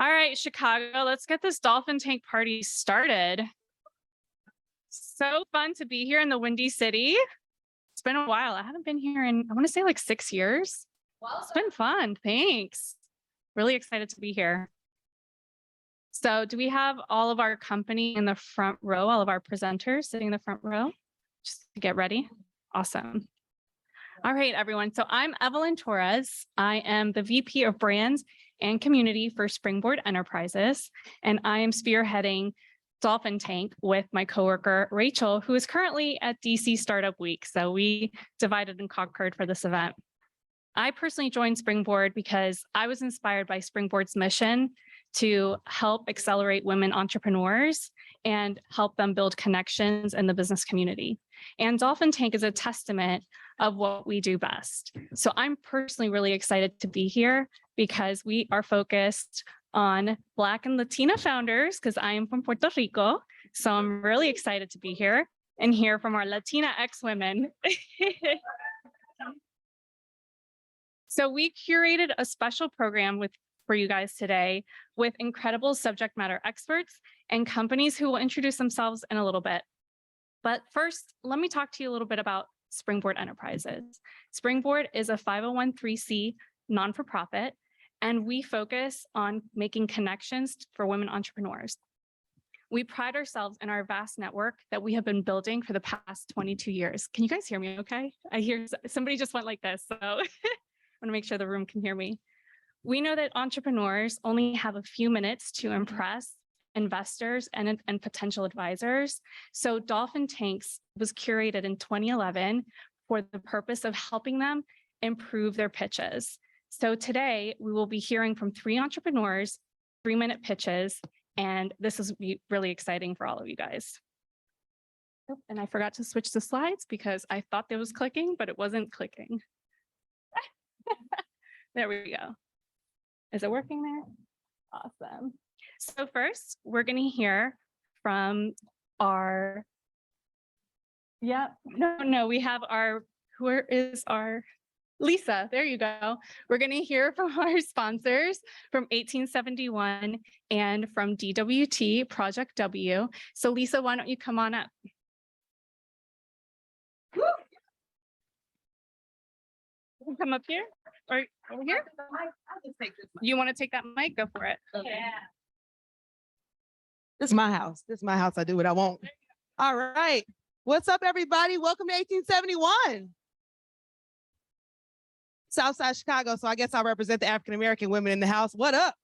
All right, Chicago, let's get this Dolphin Tank party started. So fun to be here in the Windy City. It's been a while. I haven't been here in, I want to say like 6 years. Well, it's been fun. Thanks. Really excited to be here. So do we have all of our company in the front row, all of our presenters sitting in the front row? Just to get ready. Awesome. All right, everyone. So I'm Evelyn Torres. I am the VP of Brands and Community for Springboard Enterprises, and I am spearheading Dolphin Tank with my coworker, Rachel, who is currently at DC Startup Week. So we divided and conquered for this event. I personally joined Springboard because I was inspired by Springboard's mission to help accelerate women entrepreneurs and help them build connections in the business community. And Dolphin Tank is a testament of what we do best. So I'm personally really excited to be here because we are focused on Black and Latina founders, because I am from Puerto Rico. So I'm really excited to be here and hear from our Latina ex-women. So we curated a special program for you guys today with incredible subject matter experts and companies who will introduce themselves in a little bit. But first, let me talk to you a little bit about Springboard Enterprises. Springboard is a 501(c)(3) non-for-profit, and we focus on making connections for women entrepreneurs. We pride ourselves in our vast network that we have been building for the past 22 years. Can you guys hear me okay? I hear somebody just went like this, so I want to make sure the room can hear me. We know that entrepreneurs only have a few minutes to impress investors and potential advisors. So Dolphin Tanks was curated in 2011 for the purpose of helping them improve their pitches. So today we will be hearing from 3 entrepreneurs, 3-minute pitches, and this is really exciting for all of you guys. Oh, and I forgot to switch the slides because I thought it was clicking, but it wasn't clicking. There we go. Is it working there? Awesome. So first, we're going to hear from our, we have our, where is our, Lisa, there you go. We're going to hear from our sponsors from 1871 and from DWT, Project W. So Lisa, why don't you come on up? You can come up here or over here? You want to take that mic? Go for it. Yeah. This is my house. This is my house. I do what I want. All right. What's up, everybody? Welcome to 1871. Southside Chicago. So I guess I represent the African-American women in the house. What up?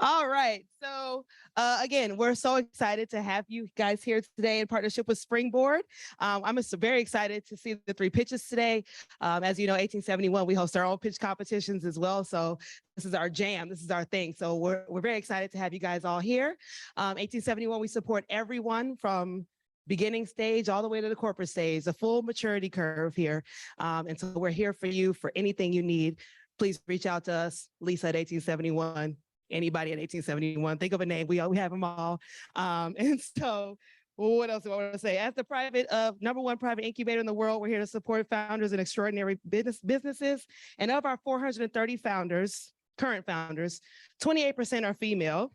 All right. So again, we're so excited to have you guys here today in partnership with Springboard. I'm very excited to see the 3 pitches today. As you know, 1871, we host our own pitch competitions as well. So this is our jam. This is our thing. So we're very excited to have you guys all here. 1871, we support everyone from beginning stage all the way to the corporate stage, a full maturity curve here. And so we're here for you for anything you need. Please reach out to us, Lisa at 1871, anybody at 1871. Think of a name. We have them all. And so what else do I want to say? As the #1 private incubator in the world, we're here to support founders in extraordinary businesses. And of our 430 founders, current founders, 28% are female,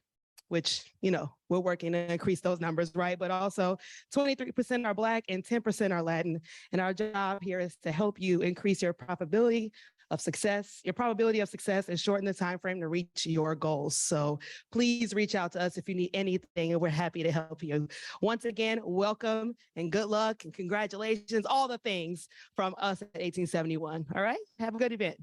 which, you know, we're working to increase those numbers, right? But also 23% are Black and 10% are Latin. And our job here is to help you increase your probability of success, and shorten the time frame to reach your goals. So please reach out to us if you need anything, and we're happy to help you. Once again, welcome and good luck and congratulations, all the things from us at 1871. All right, have a good event.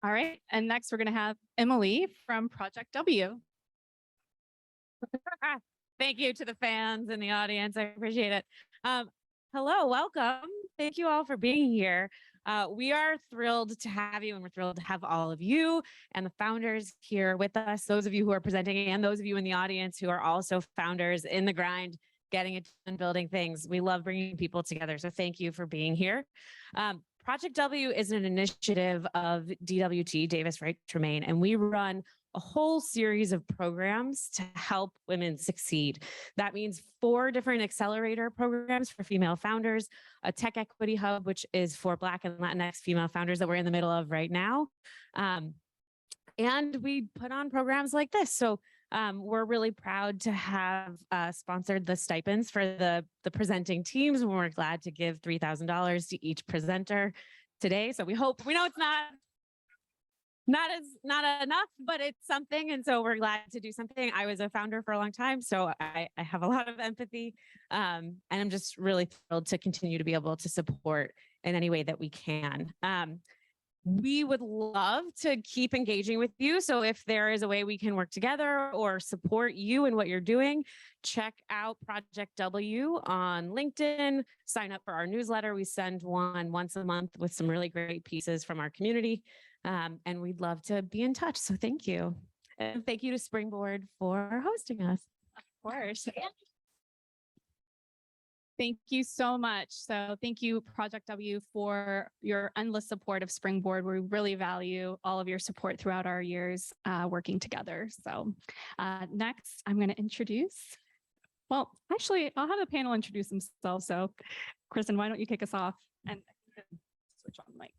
All right, and next we're going to have Emily from Project W. Thank you to the fans in the audience. I appreciate it. Hello, welcome. Thank you all for being here. We are thrilled to have you, and we're thrilled to have all of you and the founders here with us, those of you who are presenting and those of you in the audience who are also founders in the grind, getting it done, building things. We love bringing people together. So thank you for being here. Project W is an initiative of DWT, Davis, Wright, Tremaine, and we run a whole series of programs to help women succeed. That means 4 different accelerator programs for female founders, a tech equity hub, which is for Black and Latinx female founders that we're in the middle of right now. And we put on programs like this. So we're really proud to have sponsored the stipends for the presenting teams, and we're glad to give $3,000 to each presenter today. So we know it's not enough, but it's something. And so we're glad to do something. I was a founder for a long time, so I have a lot of empathy. And I'm just really thrilled to continue to be able to support in any way that we can. We would love to keep engaging with you. So if there is a way we can work together or support you in what you're doing, check out Project W on LinkedIn, sign up for our newsletter. We send one once a month with some really great pieces from our community. And we'd love to be in touch. So thank you. And thank you to Springboard for hosting us. Of course. Thank you so much. So thank you, Project W, for your endless support of Springboard. We really value all of your support throughout our years working together. So next, I'm going to introduce, well, actually, I'll have the panel introduce themselves. So Kristen, why don't you kick us off and switch on the mic.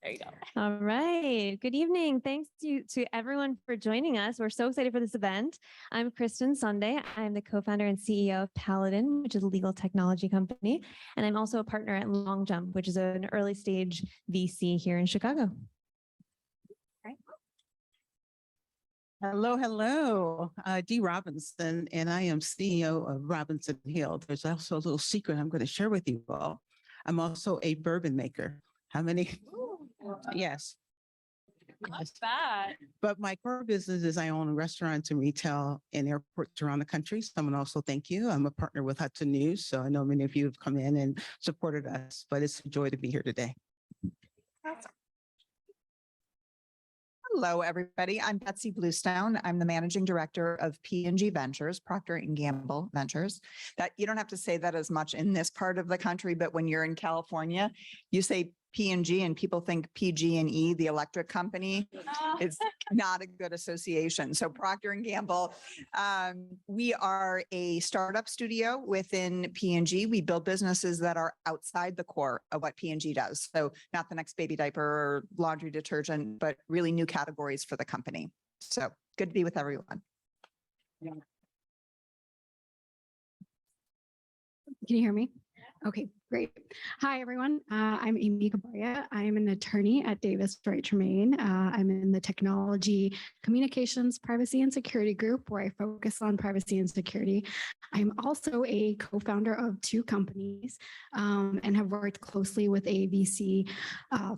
There you go. All right. Good evening. Thanks to everyone for joining us. We're so excited for this event. I'm Kristen Sonday. I'm the co-founder and CEO of Paladin, which is a legal technology company. And I'm also a partner at LongJump, which is an early stage VC here in Chicago. Hello, Dee Robinson, and I am CEO of Robinson Hill. There's also a little secret I'm going to share with you all. I'm also a bourbon maker. How many? Yes. Love that. But my core business is I own restaurants and retail in airports around the country. So I'm also thank you. I'm a partner with Hudson News. So I know many of you have come in and supported us, but it's a joy to be here today. Awesome. Hello, everybody. I'm Betsy Bluestone. I'm the managing director of P&G Ventures, Procter & Gamble Ventures. That you don't have to say that as much in this part of the country, but when you're in California, you say P&G and people think PG&E, the electric company. It's not a good association. So Procter & Gamble, we are a startup studio within P&G. We build businesses that are outside the core of what P&G does. So not the next baby diaper or laundry detergent, but really new categories for the company. So good to be with everyone. Can you hear me? Okay, great. Hi, everyone. I'm Amy Kabaria. I'm an attorney at Davis, Wright, Tremaine. I'm in the technology, communications, privacy, and security group, where I focus on privacy and security. I'm also a co-founder of 2 companies and have worked closely with a VC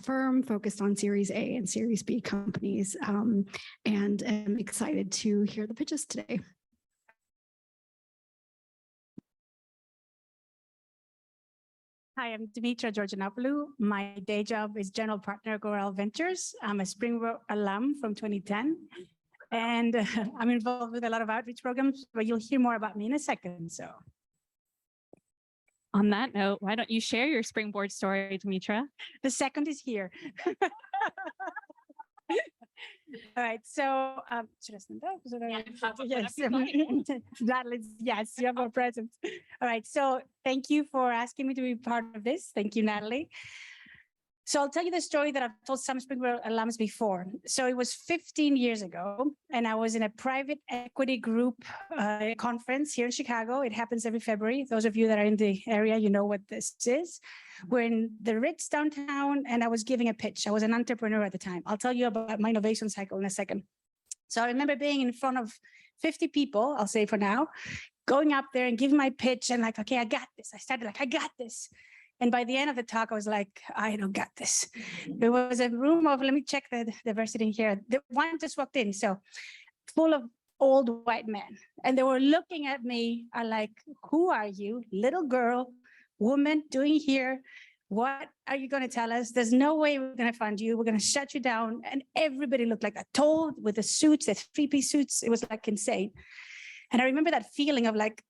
firm focused on Series A and Series B companies, and am excited to hear the pitches today. Hi, I'm Dimitra Georganopoulou. My day job is general partner at Qral Ventures. I'm a Springboard alum from 2010, and I'm involved with a lot of outreach programs, but you'll hear more about me in a second. So, On that note, why don't you share your Springboard story, Dimitra? the second is here. All right, so should I stand up? Yes, yes, you have a present. All right, so thank you for asking me to be part of this. Thank you, Natalie. So I'll tell you the story that I've told some Springboard alums before. So it was 15 years ago, and I was in a private equity group conference here in Chicago. It happens every February. Those of you that are in the area, you know what this is. We're in the Ritz downtown, and I was giving a pitch. I was an entrepreneur at the time. I'll tell you about my innovation cycle in a second. So I remember being in front of 50 people, I'll say for now, going up there and giving my pitch and like, okay, I got this. I started like, I got this. And by the end of the talk, I was like, I don't got this. There was a room of, let me check the diversity in here. The one just walked in, so full of old white men. And they were looking at me, are like, who are you, little girl, woman doing here? What are you going to tell us? There's no way we're going to fund you. We're going to shut you down. And everybody looked like that, tall with the suits, the 3-piece suits. It was like insane. And I remember that feeling of like,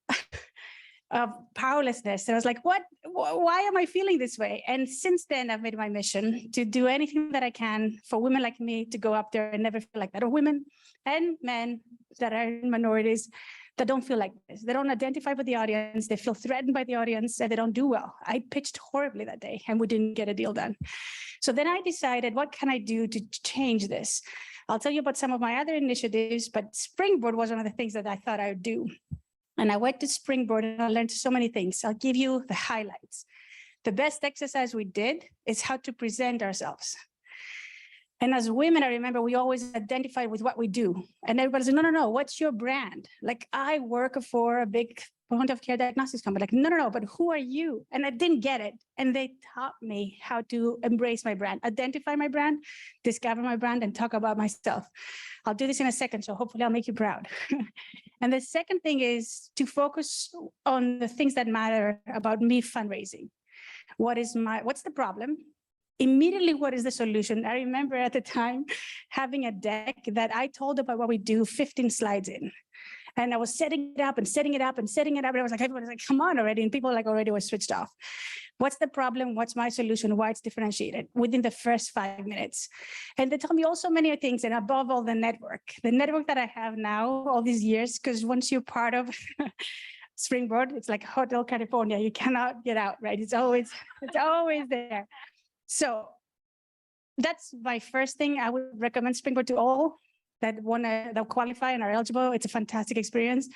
of powerlessness. And I was like, why am I feeling this way? And since then, I've made my mission to do anything that I can for women like me to go up there and never feel like that, or women and men that are in minorities that don't feel like this. They don't identify with the audience. They feel threatened by the audience and they don't do well. I pitched horribly that day and we didn't get a deal done. So then I decided, what can I do to change this? I'll tell you about some of my other initiatives, but Springboard was one of the things that I thought I would do. And I went to Springboard and I learned so many things. I'll give you the highlights. The best exercise we did is how to present ourselves. And as women, I remember we always identify with what we do. And everybody said, no, what's your brand? Like, I work for a big point of care diagnostics company. Like, no, but who are you? And I didn't get it. And they taught me how to embrace my brand, identify my brand, discover my brand, and talk about myself. I'll do this in a second, so hopefully I'll make you proud. And the second thing is to focus on the things that matter about me fundraising. What's the problem? Immediately, what is the solution? I remember at the time having a deck that I told about what we do 15 slides in. And I was setting it up and setting it up and setting it up. And I was like, everybody's like, come on already. And people like already were switched off. What's the problem? What's my solution? Why it's differentiated within the first 5 minutes? And they told me also many things. And above all, the network that I have now, all these years, because once you're part of Springboard, it's like Hotel California. You cannot get out, right? It's always there. So that's my first thing. I would recommend Springboard to all that want to qualify and are eligible. It's a fantastic experience.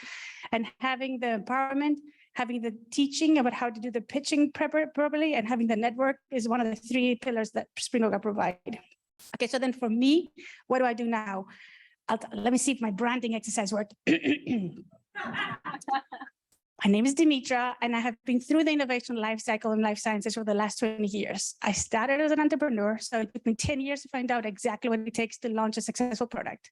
And having the empowerment, having the teaching about how to do the pitching properly, and having the network is one of the 3 pillars that Springboard provide. Okay, so then for me, what do I do now? Let me see if my branding exercise worked. My name is Dimitra, and I have been through the innovation life cycle in life sciences for the last 20 years. I started as an entrepreneur, so it took me 10 years to find out exactly what it takes to launch a successful product.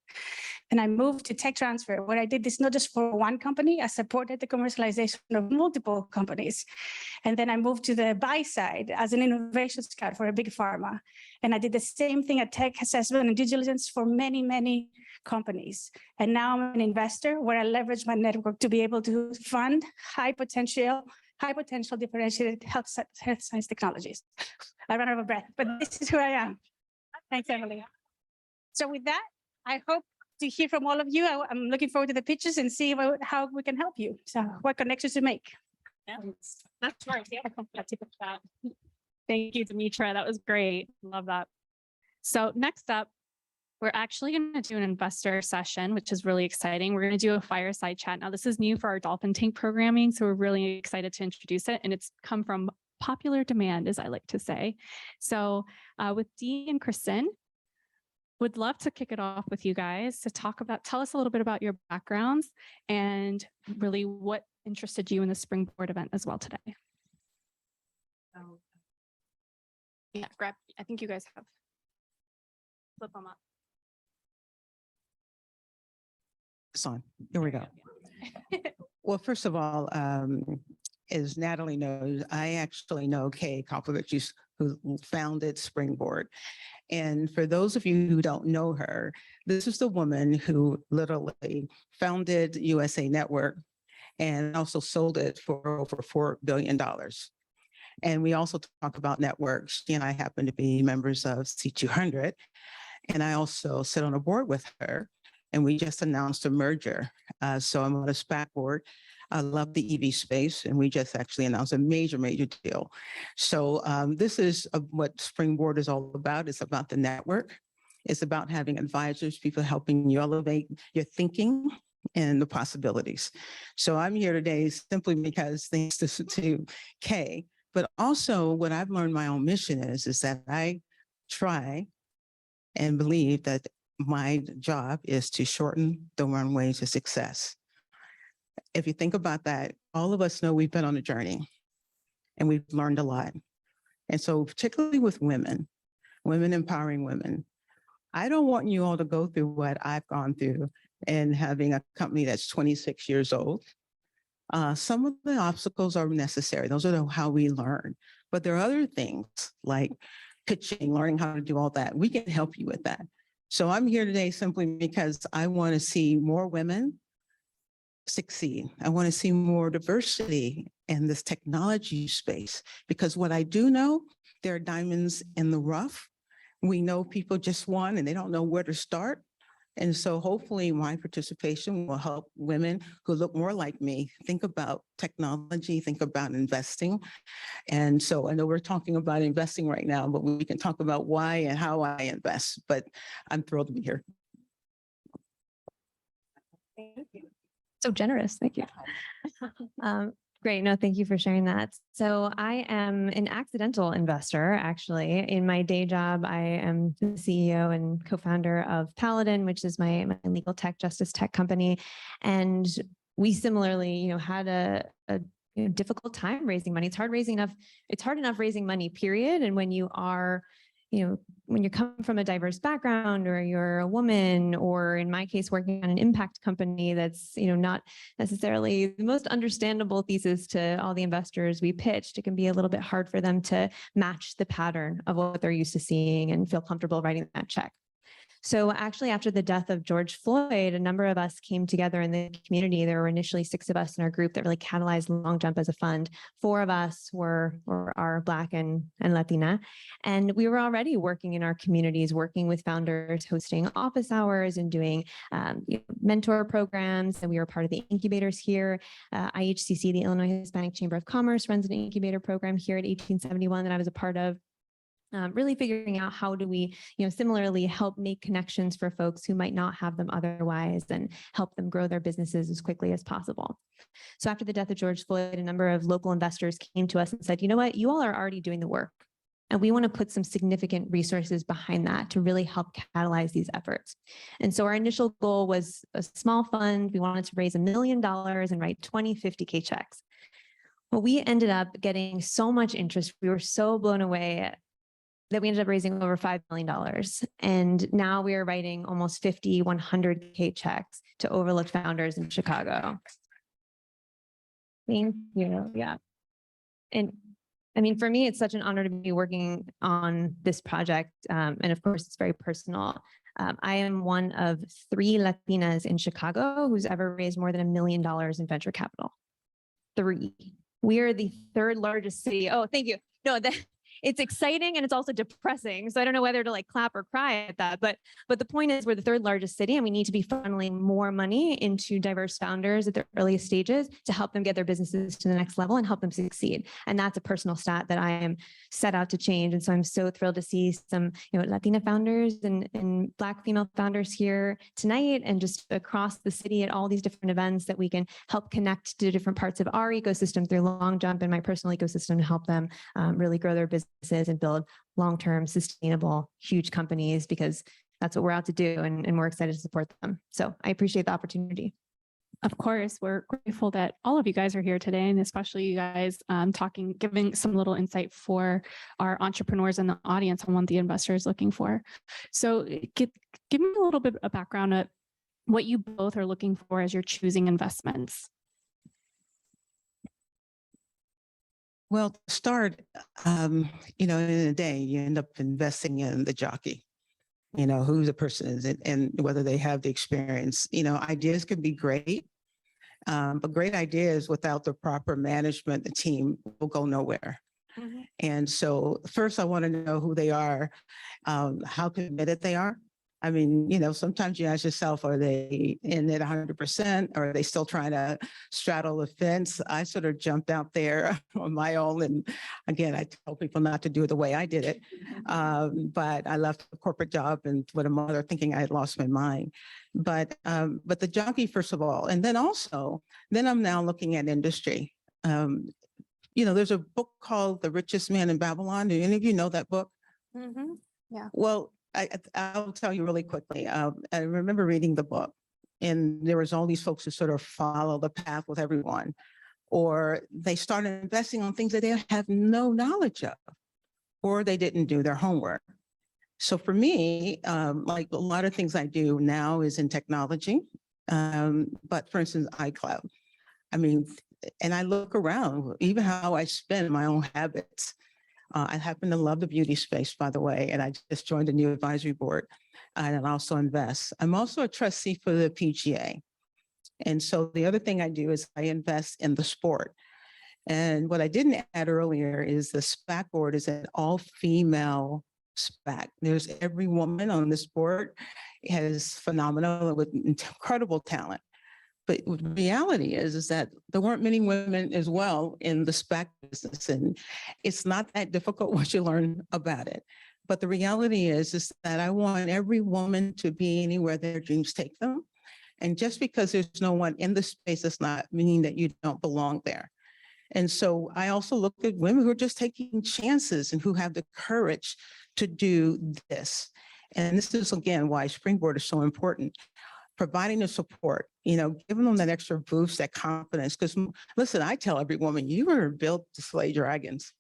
And I moved to tech transfer, where I did this not just for one company, I supported the commercialization of multiple companies. And then I moved to the buy side as an innovation scout for a big pharma. And I did the same thing at tech assessment and due diligence for many, many companies. And now I'm an investor where I leverage my network to be able to fund high potential differentiated health science technologies. I ran out of breath, but this is who I am. Thanks, Emily. So with that, I hope to hear from all of you. I'm looking forward to the pitches and see how we can help you. So what connections to make. Yeah, that's right. Yeah. Thank you, Dimitra. That was great. Love that. So next up, we're actually going to do an investor session, which is really exciting. We're going to do a fireside chat. Now, this is new for our Dolphin Tank programming, so we're really excited to introduce it. And it's come from popular demand, as I like to say. So with Dee and Kristen, would love to kick it off with you guys to tell us a little bit about your backgrounds and really what interested you in the Springboard event as well today. Yeah, I think you guys have. Flip them up. It's on. Here we go. Well, first of all, as Natalie knows, I actually know Kay Kopovich, who founded Springboard. And for those of you who don't know her, this is the woman who literally founded USA Network and also sold it for over $4 billion. And we also talk about networks. She and I happen to be members of C200. And I also sit on a board with her. And we just announced a merger. So I'm on a SPAC board. I love the EV space, and we just actually announced a major deal. So this is what Springboard is all about. It's about the network. It's about having advisors, people helping you elevate your thinking and the possibilities. So I'm here today simply because thanks to Kay, but also what I've learned my own mission is that I try and believe that my job is to shorten the runway to success. If you think about that, all of us know we've been on a journey and we've learned a lot. And so particularly with women empowering women, I don't want you all to go through what I've gone through and having a company that's 26 years old. Some of the obstacles are necessary. Those are how we learn. But there are other things like pitching, learning how to do all that. We can help you with that. So I'm here today simply because I want to see more women succeed. I want to see more diversity in this technology space, because what I do know, there are diamonds in the rough. We know people just won and they don't know where to start. And so hopefully my participation will help women who look more like me think about technology, think about investing. And so I know we're talking about investing right now, but we can talk about why and how I invest. But I'm thrilled to be here. So generous. Thank you. Great. No, thank you for sharing that. So I am an accidental investor, actually. In my day job, I am the CEO and co-founder of Paladin, which is my legal tech, justice tech company. And we similarly, had a difficult time raising money. It's hard enough raising money, period. And when you are, when you come from a diverse background, or you're a woman, or in my case, working on an impact company that's, not necessarily the most understandable thesis to all the investors we pitched, it can be a little bit hard for them to match the pattern of what they're used to seeing and feel comfortable writing that check. So actually, after the death of George Floyd, a number of us came together in the community. There were initially 6 of us in our group that really catalyzed LongJump as a fund. 4 of us were Black and Latina. And we were already working in our communities, working with founders, hosting office hours and doing mentor programs. And we were part of the incubators here. IHCC, the Illinois Hispanic Chamber of Commerce, runs an incubator program here at 1871 that I was a part of. Really figuring out how do we, similarly help make connections for folks who might not have them otherwise, and help them grow their businesses as quickly as possible. So after the death of George Floyd, a number of local investors came to us and said, you know what, you all are already doing the work, and we want to put some significant resources behind that to really help catalyze these efforts. And so our initial goal was a small fund. We wanted to raise $1 million and write 20 50K checks. Well, we ended up getting so much interest. We were so blown away that we ended up raising over $5 million. And now we are writing almost 50, 100K checks to overlooked founders in Chicago. Thank you. Yeah. And I mean, for me, it's such an honor to be working on this project. And of course, it's very personal. I am one of 3 Latinas in Chicago who's ever raised more than $1 million in venture capital. 3. We are the 3rd largest city. Oh, thank you. No, it's exciting and it's also depressing. So I don't know whether to like clap or cry at that, but the point is we're the 3rd largest city, and we need to be funneling more money into diverse founders at their earliest stages to help them get their businesses to the next level and help them succeed. And that's a personal stat that I am set out to change. And so I'm so thrilled to see some, Latina founders and Black female founders here tonight, and just across the city at all these different events that we can help connect to different parts of our ecosystem through LongJump and my personal ecosystem to help them really grow their businesses and build long-term, sustainable, huge companies, because that's what we're out to do, and we're excited to support them. So I appreciate the opportunity. Of course, we're grateful that all of you guys are here today, and especially you guys giving some little insight for our entrepreneurs in the audience on what the investor is looking for. So give me a little bit of background at what you both are looking for as you're choosing investments. Well, to start, in a day, you end up investing in the jockey, who the person is and whether they have the experience. Ideas can be great, but great ideas without the proper management, the team will go nowhere. Mm-hmm. And so first I want to know who they are, how committed they are. I mean, sometimes you ask yourself, are they in it 100%? Or are they still trying to straddle the fence? I sort of jumped out there on my own. And again, I tell people not to do it the way I did it. But I left a corporate job and with a mother thinking I had lost my mind. But the jockey, first of all, and then I'm now looking at industry. There's a book called The Richest Man in Babylon. Do any of you know that book? Mm-hmm. Yeah. Well, I'll tell you really quickly. I remember reading the book, and there was all these folks who sort of follow the path with everyone, or they started investing on things that they have no knowledge of, or they didn't do their homework. So for me, like a lot of things I do now is in technology, but for instance, iCloud. I mean, and I look around, even how I spend my own habits. I happen to love the beauty space, by the way, and I just joined a new advisory board, and I also invest. I'm also a trustee for the PGA. And so the other thing I do is I invest in the sport. And what I didn't add earlier is the SPAC board is an all-female SPAC. There's every woman on this board has phenomenal with incredible talent. But the reality is that there weren't many women as well in the SPAC business, and it's not that difficult once you learn about it. But the reality is that I want every woman to be anywhere their dreams take them. And just because there's no one in the space does not mean that you don't belong there. And so I also look at women who are just taking chances and who have the courage to do this. And this is, again, why Springboard is so important. Providing the support, giving them that extra boost, that confidence. Because listen, I tell every woman, you were built to slay dragons.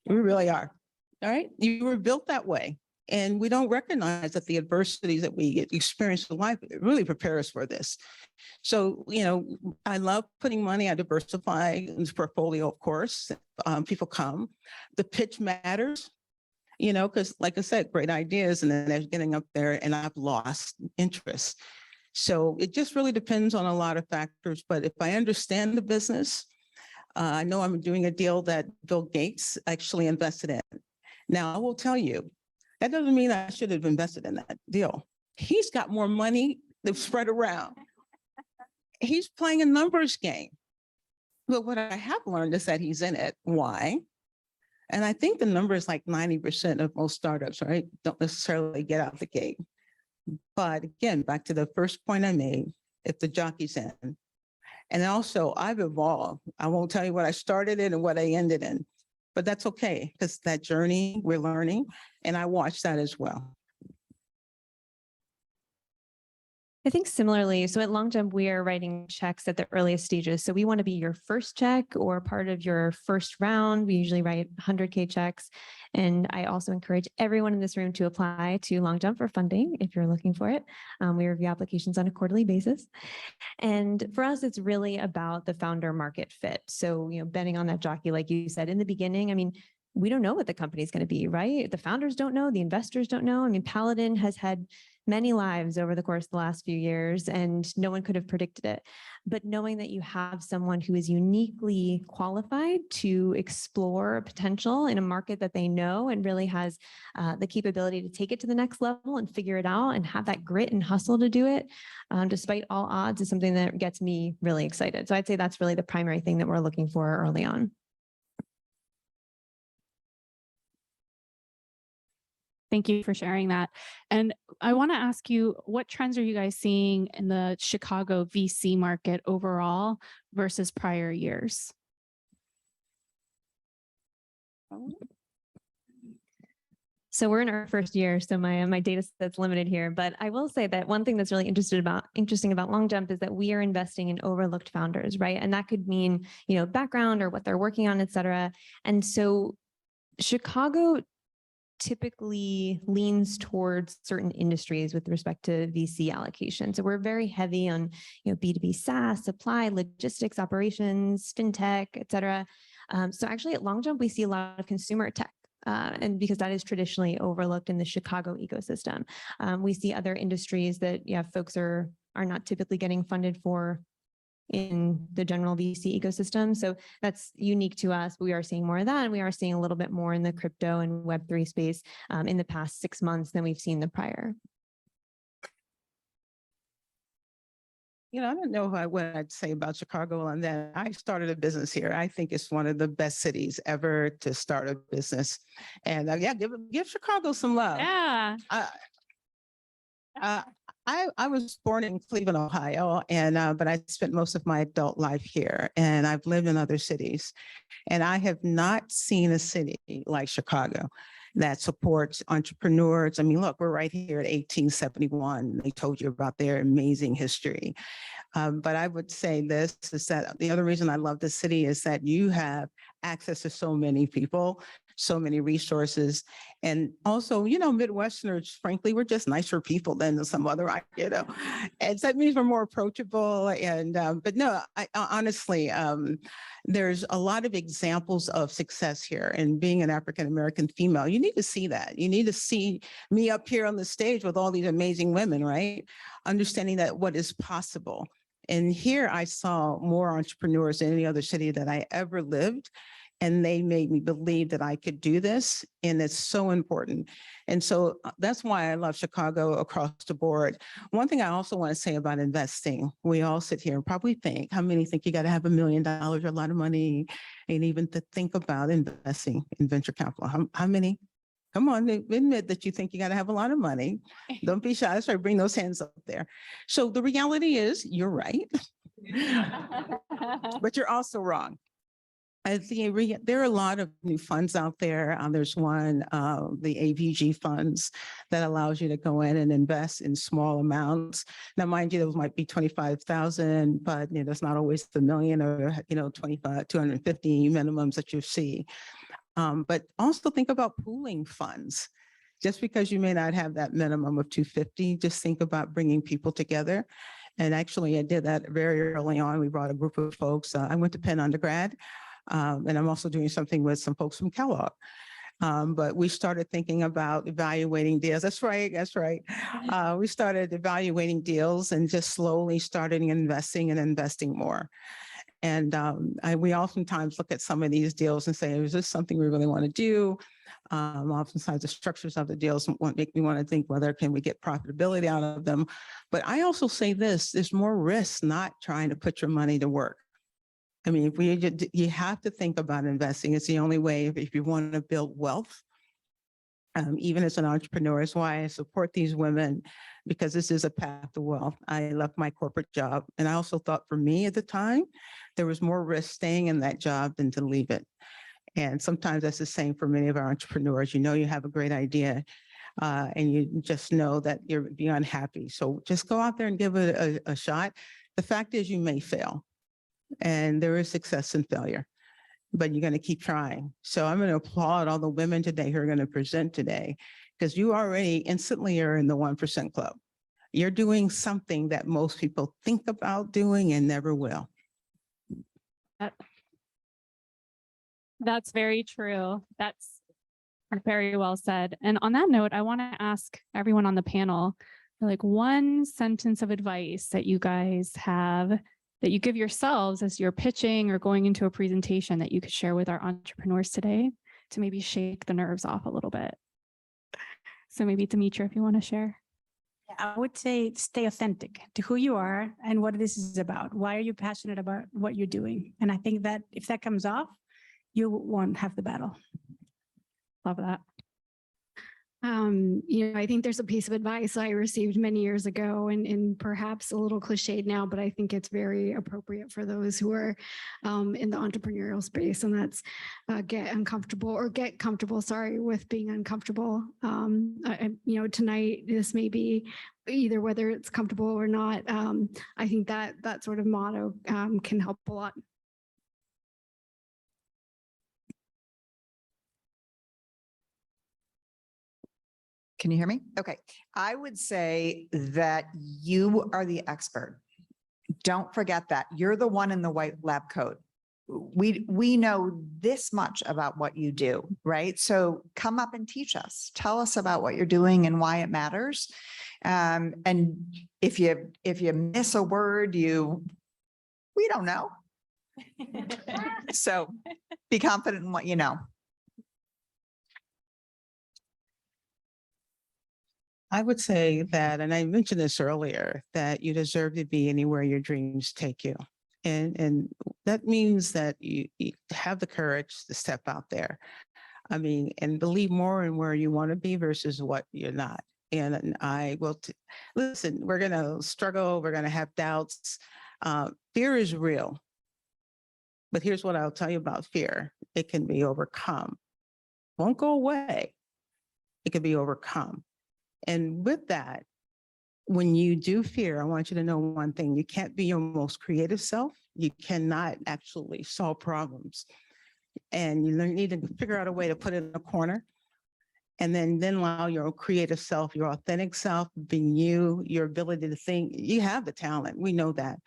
We really are. All right. You were built that way. And we don't recognize that the adversities that we experience in life really prepare us for this. So, I love putting money. I diversify in this portfolio, of course. People come. The pitch matters, because like I said, great ideas. And then they're getting up there and I've lost interest. So it just really depends on a lot of factors. But if I understand the business, I know I'm doing a deal that Bill Gates actually invested in. Now, I will tell you, that doesn't mean I should have invested in that deal. He's got more money that's spread around. He's playing a numbers game. But what I have learned is that he's in it. Why? And I think the number is like 90% of most startups, right? Don't necessarily get out the gate. But again, back to the first point I made, if the jockey's in. And also I've evolved. I won't tell you what I started in and what I ended in, but that's okay because that journey we're learning and I watch that as well. I think similarly, so at LongJump, we are writing checks at the earliest stages. So we want to be your first check or part of your first round. We usually write 100K checks. And I also encourage everyone in this room to apply to LongJump for funding if you're looking for it. We review applications on a quarterly basis. And for us, it's really about the founder market fit. So, betting on that jockey, like you said in the beginning, we don't know what the company is going to be, right? The founders don't know, the investors don't know. Paladin has had many lives over the course of the last few years, and no one could have predicted it. But knowing that you have someone who is uniquely qualified to explore potential in a market that they know and really has the capability to take it to the next level and figure it out and have that grit and hustle to do it, despite all odds, is something that gets me really excited. So I'd say that's really the primary thing that we're looking for early on. Thank you for sharing that. And I want to ask you, what trends are you guys seeing in the Chicago VC market overall versus prior years? So we're in our first year, so my data set's limited here. But I will say that one thing that's really interesting about LongJump is that we are investing in overlooked founders, right? And that could mean, background or what they're working on, et cetera. And so Chicago typically leans towards certain industries with respect to VC allocation. So we're very heavy on, B2B SaaS, supply, logistics, operations, fintech, et cetera. So actually at LongJump, we see a lot of consumer tech. And because that is traditionally overlooked in the Chicago ecosystem. We see other industries that folks are not typically getting funded for in the general VC ecosystem. So that's unique to us. But we are seeing more of that. And we are seeing a little bit more in the crypto and Web3 space in the past 6 months than we've seen the prior. I don't know what I'd say about Chicago and then I started a business here. I think it's one of the best cities ever to start a business. And give Chicago some love. Yeah. I was born in Cleveland, Ohio, and but I spent most of my adult life here, and I've lived in other cities, and I have not seen a city like Chicago that supports entrepreneurs. Look, we're right here at 1871. They told you about their amazing history. But I would say this is that the other reason I love the city is that you have access to so many people, so many resources. And also, Midwesterners, frankly, we're just nicer people than some other, and so that means we're more approachable. And, but no, honestly, there's a lot of examples of success here. And being an African-American female, you need to see that. You need to see me up here on the stage with all these amazing women, right? Understanding that what is possible. And here I saw more entrepreneurs than any other city that I ever lived. And they made me believe that I could do this. And it's so important. And so that's why I love Chicago across the board. One thing I also want to say about investing, we all sit here and probably think, how many think you got to have $1 million or a lot of money, and even to think about investing in venture capital? How many? Come on, admit that you think you got to have a lot of money. Don't be shy. Sorry, bring those hands up there. So the reality is you're right, but you're also wrong. I think there are a lot of new funds out there. There's one, the AVG funds, that allows you to go in and invest in small amounts. Now, mind you, those might be 25,000, but it's not always the million or 25, 250 minimums that you see. But also think about pooling funds. Just because you may not have that minimum of 250, just think about bringing people together. And actually, I did that very early on. We brought a group of folks. I went to Penn undergrad. And I'm also doing something with some folks from Kellogg. But we started thinking about evaluating deals. That's right. That's right. We started evaluating deals and just slowly started investing and investing more. And we oftentimes look at some of these deals and say, is this something we really want to do? Oftentimes the structures of the deals make me want to think, whether can we get profitability out of them? But I also say this, there's more risk not trying to put your money to work. I mean, you have to think about investing. It's the only way if you want to build wealth. Even as an entrepreneur, is why I support these women, because this is a path to wealth. I left my corporate job, and I also thought for me at the time, there was more risk staying in that job than to leave it. And sometimes that's the same for many of our entrepreneurs. You have a great idea, and you just know that you're unhappy. So just go out there and give it a shot. The fact is, you may fail. And there is success and failure, but you're going to keep trying. So I'm going to applaud all the women today who are going to present today, because you already instantly are in the 1% club. You're doing something that most people think about doing and never will. That's very true. That's very well said. And on that note, I want to ask everyone on the panel, like, one sentence of advice that you guys have, that you give yourselves as you're pitching or going into a presentation, that you could share with our entrepreneurs today to maybe shake the nerves off a little bit. So maybe Dimitra, if you want to share. I would say stay authentic to who you are and what this is about. Why are you passionate about what you're doing? And I think that if that comes off, you won't have the battle. Love that. I think there's a piece of advice I received many years ago, and perhaps a little cliched now, but I think it's very appropriate for those who are in the entrepreneurial space, and that's get comfortable, with being uncomfortable. Tonight, this may be either whether it's comfortable or not. I think that sort of motto can help a lot. Can you hear me? Okay. I would say that you are the expert. Don't forget that. You're the one in the white lab coat. We know this much about what you do, right? So come up and teach us. Tell us about what you're doing and why it matters. And if you miss a word, we don't know. So be confident in what you know. I would say that, and I mentioned this earlier, that you deserve to be anywhere your dreams take you. And that means that you have the courage to step out there. I mean, and believe more in where you want to be versus what you're not. And I will, listen, we're going to struggle. We're going to have doubts. Fear is real. But here's what I'll tell you about fear. It can be overcome. Won't go away. It can be overcome. And with that, when you do fear, I want you to know one thing: you can't be your most creative self. You cannot actually solve problems. And you need to figure out a way to put it in a corner. And then allow your creative self, your authentic self, being you, your ability to think. You have the talent. We know that.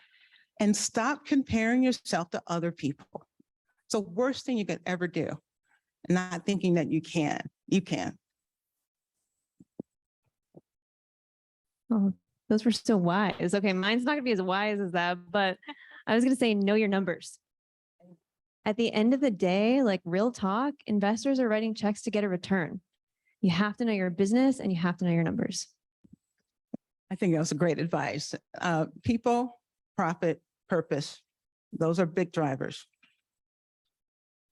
And stop comparing yourself to other people. It's the worst thing you could ever do. Not thinking that you can. You can. Oh, Those were so wise. Okay, mine's not going to be as wise as that, but I was going to say know your numbers. At the end of the day, like real talk, investors are writing checks to get a return. You have to know your business and you have to know your numbers. I think that was a great advice. People, profit, purpose. Those are big drivers.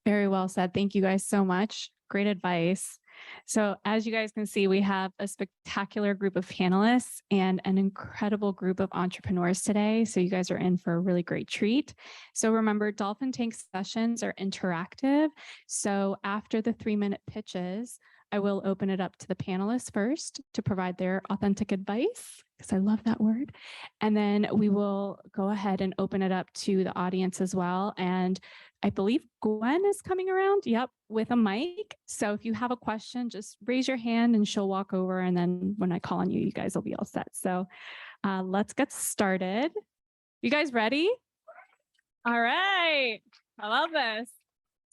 Very well said. Thank you guys so much. Great advice. So as you guys can see, we have a spectacular group of panelists and an incredible group of entrepreneurs today. So you guys are in for a really great treat. So remember, Dolphin Tank sessions are interactive. So after the 3-minute pitches, I will open it up to the panelists first to provide their authentic advice, because I love that word. And then we will go ahead and open it up to the audience as well. And I believe Gwen is coming around, yep, with a mic. So if you have a question, just raise your hand and she'll walk over. And then when I call on you, you guys will be all set. So let's get started. You guys ready? All right. I love this.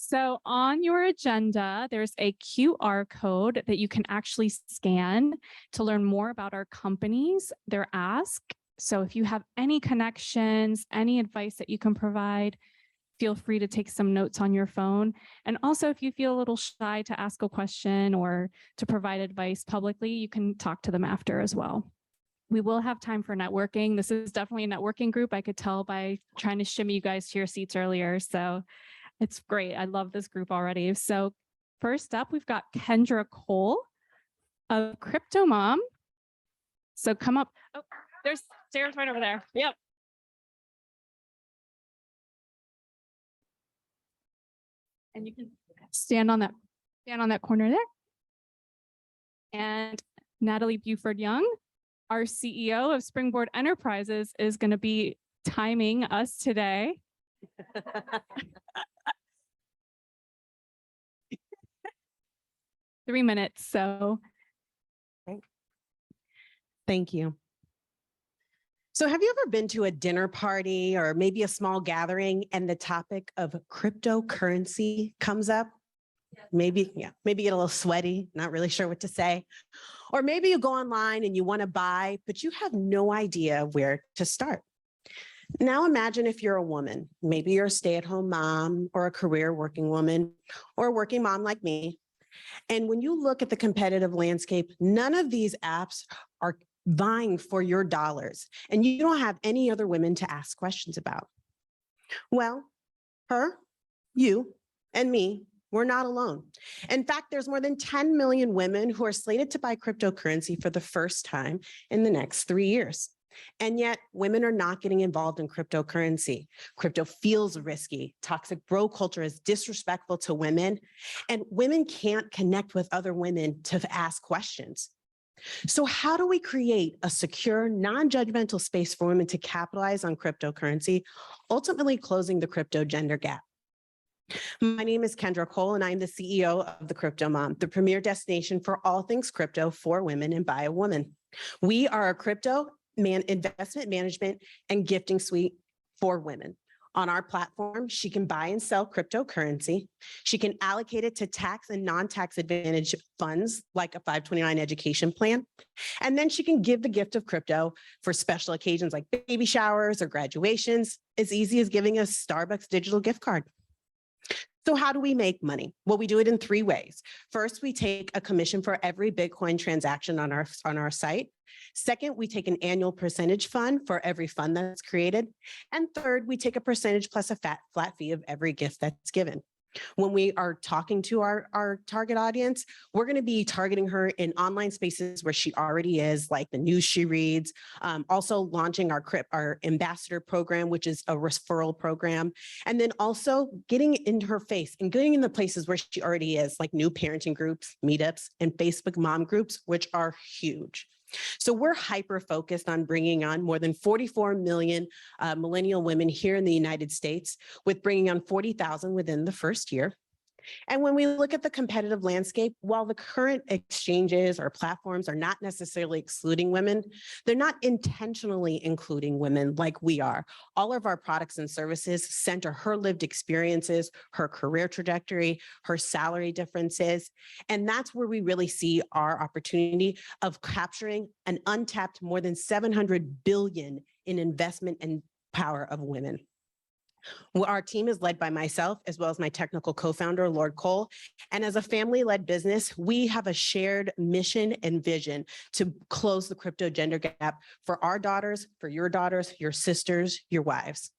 So on your agenda, there's a QR code that you can actually scan to learn more about our companies, their ask. So if you have any connections, any advice that you can provide, feel free to take some notes on your phone. And also, if you feel a little shy to ask a question or to provide advice publicly, you can talk to them after as well. We will have time for networking. This is definitely a networking group. I could tell by trying to shimmy you guys to your seats earlier. So it's great. I love this group already. So first up, we've got Kendra Cole of CryptoMom. So come up. Oh, there's stairs right over there. Yep. And you can stand on that corner there. And Natalie Buford Young, our CEO of Springboard Enterprises, is going to be timing us today. 3 minutes. So thank you. So have you ever been to a dinner party or maybe a small gathering and the topic of cryptocurrency comes up? Maybe, maybe get a little sweaty, not really sure what to say. Or maybe you go online and you want to buy, but you have no idea where to start. Now imagine if you're a woman, maybe you're a stay-at-home mom or a career working woman or a working mom like me. And when you look at the competitive landscape, none of these apps are vying for your dollars, and you don't have any other women to ask questions about. Well, her, you, and me, we're not alone. In fact, there's more than 10 million women who are slated to buy cryptocurrency for the first time in the next 3 years. And yet women are not getting involved in cryptocurrency. Crypto feels risky. Toxic bro culture is disrespectful to women, and women can't connect with other women to ask questions. So how do we create a secure, non-judgmental space for women to capitalize on cryptocurrency, ultimately closing the crypto gender gap? My name is Kendra Cole, and I'm the CEO of the CryptoMom, the premier destination for all things crypto for women and by a woman. We are a crypto investment management and gifting suite for women. On our platform, she can buy and sell cryptocurrency. She can allocate it to tax and non-tax advantage funds like a 529 education plan. And then she can give the gift of crypto for special occasions like baby showers or graduations, as easy as giving a Starbucks digital gift card. So how do we make money? Well, we do it in 3 ways. First, we take a commission for every Bitcoin transaction on our site. Second, we take an annual percentage fund for every fund that's created. And third, we take a percentage plus a flat fee of every gift that's given. When we are talking to our target audience, we're going to be targeting her in online spaces where she already is, like the news she reads, also launching our ambassador program, which is a referral program, and then also getting into her face and getting in the places where she already is, like new parenting groups, meetups, and Facebook mom groups, which are huge. So we're hyper-focused on bringing on more than 44 million millennial women here in the United States, with bringing on 40,000 within the first year. And when we look at the competitive landscape, while the current exchanges or platforms are not necessarily excluding women, they're not intentionally including women like we are. All of our products and services center her lived experiences, her career trajectory, her salary differences. And that's where we really see our opportunity of capturing an untapped more than 700 billion in investment and power of women. Well, our team is led by myself, as well as my technical co-founder, Lord Cole. And as a family-led business, we have a shared mission and vision to close the crypto gender gap for our daughters, for your daughters, your sisters, your wives.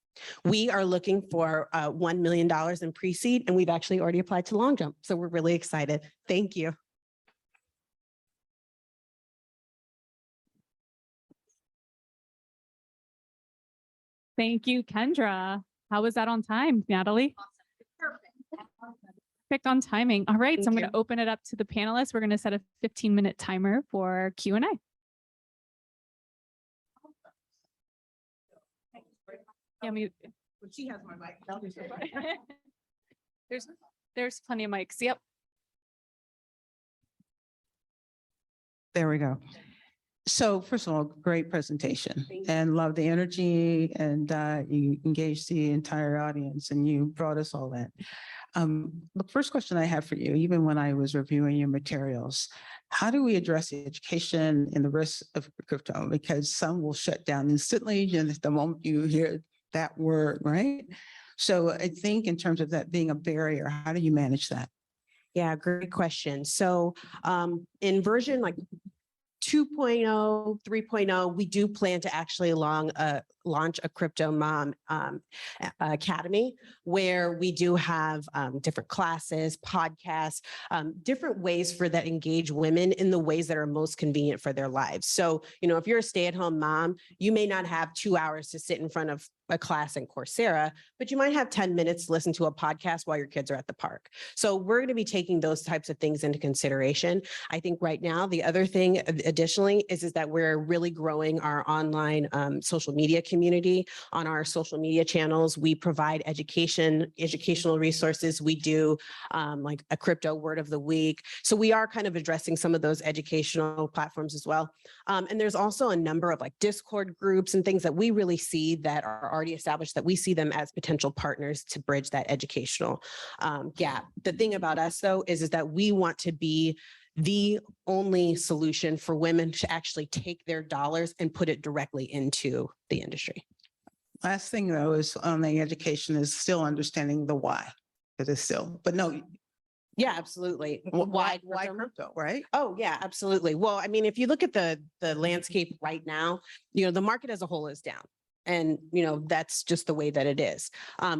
We are looking for $1 million in pre-seed, and we've actually already applied to LongJump. So we're really excited. Thank you. Thank you, Kendra. How was that on time, Natalie? Perfect on timing. All right, so I'm going to open it up to the panelists. We're going to set a 15-minute timer for Q&A. Yeah, She has my mic. there's plenty of mics. Yep. There we go. So first of all, great presentation and love the energy, and you engaged the entire audience and you brought us all in. The first question I have for you, even when I was reviewing your materials, how do we address the education and the risks of crypto? Because some will shut down instantly and the moment you hear that word, right? So I think in terms of that being a barrier, how do you manage that? Yeah, great question. So in version like 2.0, 3.0, we do plan to actually launch a CryptoMom Academy, where we do have different classes, podcasts, different ways for that engage women in the ways that are most convenient for their lives. So, if you're a stay-at-home mom, you may not have 2 hours to sit in front of a class in Coursera, but you might have 10 minutes to listen to a podcast while your kids are at the park. So we're going to be taking those types of things into consideration. I think right now, the other thing additionally is that we're really growing our online social media community. On our social media channels, we provide educational resources. We do like a crypto word of the week. So we are kind of addressing some of those educational platforms as well. And there's also a number of like Discord groups and things that we really see that are already established, that we see them as potential partners to bridge that educational gap. The thing about us though is that we want to be the only solution for women to actually take their dollars and put it directly into the industry. Last thing though is on the education is still understanding the why. It is still, but no. Yeah, absolutely. Why crypto, right? Oh, yeah, absolutely. Well, I mean, if you look at the landscape right now, the market as a whole is down. And, that's just the way that it is.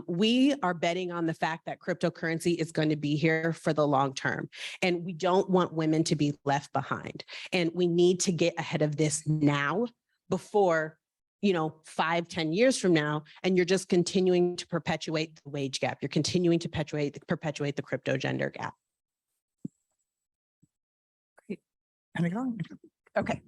We are betting on the fact that cryptocurrency is going to be here for the long term. And we don't want women to be left behind. And we need to get ahead of this now before 5-10 years from now, and you're just continuing to perpetuate the wage gap. You're continuing to perpetuate the crypto gender gap. Great. Am I going? Okay.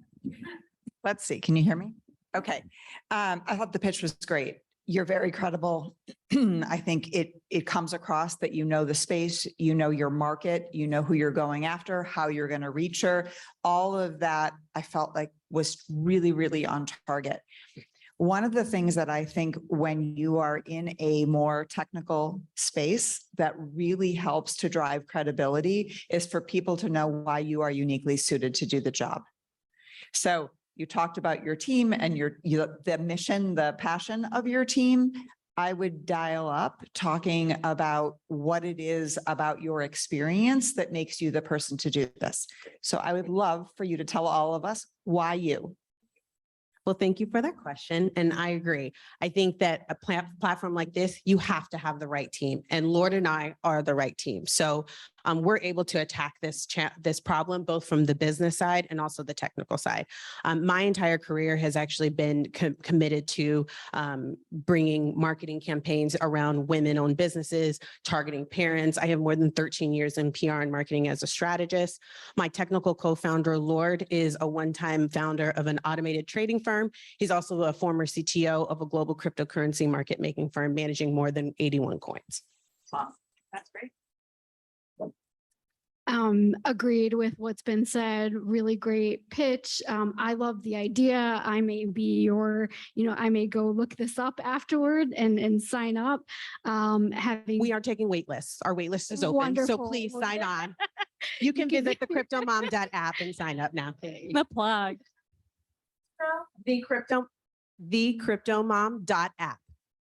Let's see. Can you hear me? Okay. I thought the pitch was great. You're very credible. I think it comes across that you know the space, you know your market, you know who you're going after, how you're going to reach her. All of that I felt like was really, really on target. One of the things that I think when you are in a more technical space that really helps to drive credibility is for people to know why you are uniquely suited to do the job. So you talked about your team and the mission, the passion of your team. I would dial up talking about what it is about your experience that makes you the person to do this. So I would love for you to tell all of us why you. Well, thank you for that question. And I agree. I think that a platform like this, you have to have the right team. And Lord and I are the right team. So we're able to attack this problem, both from the business side and also the technical side. My entire career has actually been committed to bringing marketing campaigns around women-owned businesses, targeting parents. I have more than 13 years in PR and marketing as a strategist. My technical co-founder, Lord, is a one-time founder of an automated trading firm. He's also a former CTO of a global cryptocurrency market making firm managing more than 81 coins. Wow, that's great. agreed with what's been said. Really great pitch. I love the idea. I may be your, I may go look this up afterward and sign up. Having We are taking wait lists. Our wait list is open. So Wonderful. please sign on. You can visit the CryptoMom.app and sign up now. The plug. The CryptoMom.app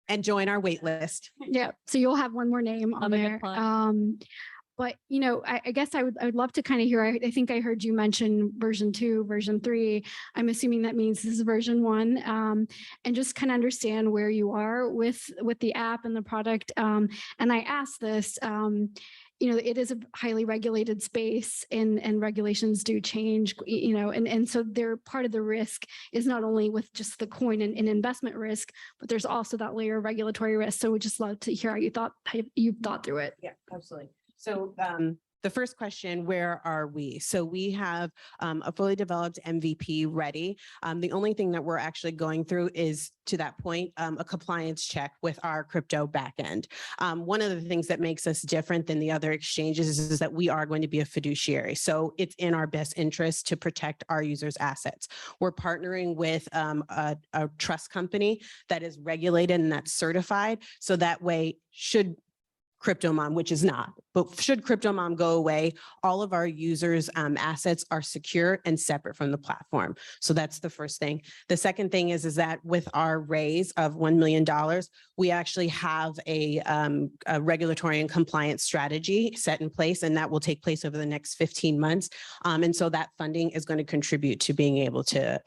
and join our wait list. Yeah, so you'll have one more name on Love a good there. plug. But I guess I would love to kind of hear. I think I heard you mention version 2, version 3. I'm assuming that means this is version 1, and just kind of understand where you are with the app and the product. And I asked this. It is a highly regulated space, and regulations do change. And so they're part of the risk is not only with just the coin and investment risk, but there's also that layer of regulatory risk. So we just love to hear how you thought through it. Yeah, absolutely. So the first question, where are we? So we have a fully developed MVP ready. The only thing that we're actually going through is, to that point, a compliance check with our crypto backend. One of the things that makes us different than the other exchanges is that we are going to be a fiduciary. So it's in our best interest to protect our users' assets. We're partnering with a trust company that is regulated and that's certified. So that way, should CryptoMom, which is not, but should CryptoMom go away, all of our users' assets are secure and separate from the platform. So that's the first thing. The second thing is that with our raise of $1 million, we actually have a regulatory and compliance strategy set in place, and that will take place over the next 15 months. And so that funding is going to contribute to being able to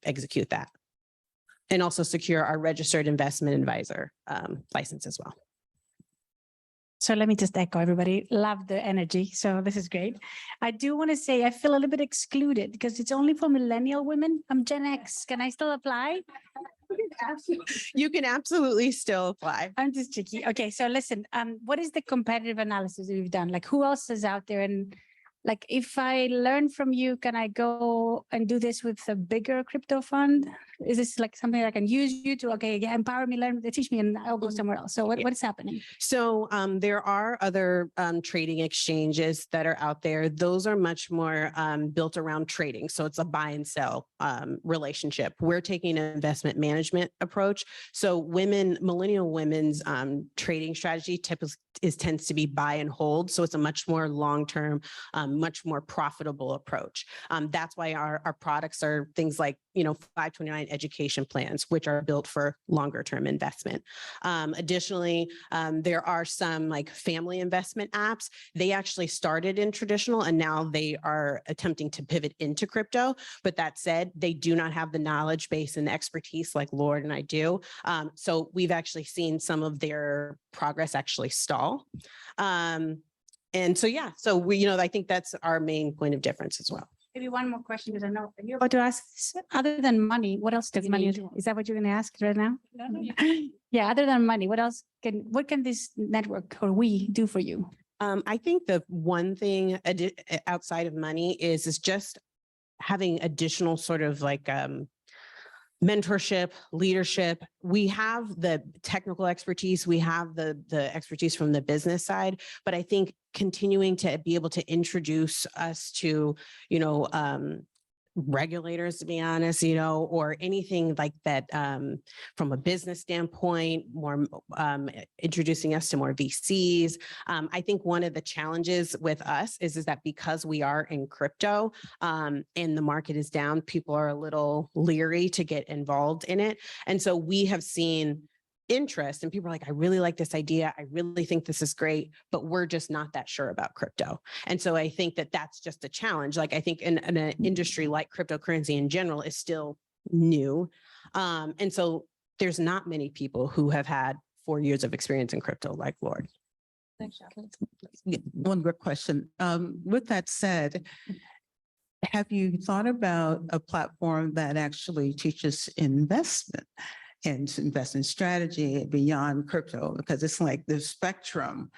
execute that, and also secure our registered investment advisor license as well. So let me just echo everybody. Love the energy. So this is great. I do want to say I feel a little bit excluded because it's only for millennial women. I'm Gen X. Can I still apply? You can absolutely still apply. I'm just tricky. Okay, so listen, what is the competitive analysis that we've done? Like, who else is out there? And like, if I learn from you, can I go and do this with a bigger crypto fund? Is this like something I can use you to, empower me, learn, teach me, and I'll go somewhere else? So what is happening? So there are other trading exchanges that are out there. Those are much more built around trading. So it's a buy and sell relationship. We're taking an investment management approach. So millennial women's trading strategy tends to be buy and hold. So it's a much more long-term, much more profitable approach. That's why our products are things like, 529 education plans, which are built for longer term investment. Additionally, there are some like family investment apps. They actually started in traditional and now they are attempting to pivot into crypto. But that said, they do not have the knowledge base and expertise like Lord and I do. So we've actually seen some of their progress actually stall. And so, so we, I think that's our main point of difference as well. Maybe one more question, because I know you're about to ask, other than money, what else does money do? Is that what you're going to ask right now? No. Yeah, other than money, what can this network or we do for you? I think the one thing outside of money is just having additional sort of like mentorship, leadership. We have the technical expertise, we have the expertise from the business side, but I think continuing to be able to introduce us to, regulators, to be honest, or anything like that from a business standpoint, more introducing us to more VCs. I think one of the challenges with us is that because we are in crypto and the market is down, people are a little leery to get involved in it. And so we have seen interest and people are like, I really like this idea. I really think this is great, but we're just not that sure about crypto. And so I think that that's just a challenge. Like I think in an industry like cryptocurrency in general is still new. And so there's not many people who have had 4 years of experience in crypto like Lord. One quick question. With that said, have you thought about a platform that actually teaches investment and investment strategy beyond crypto? Because it's like the spectrum.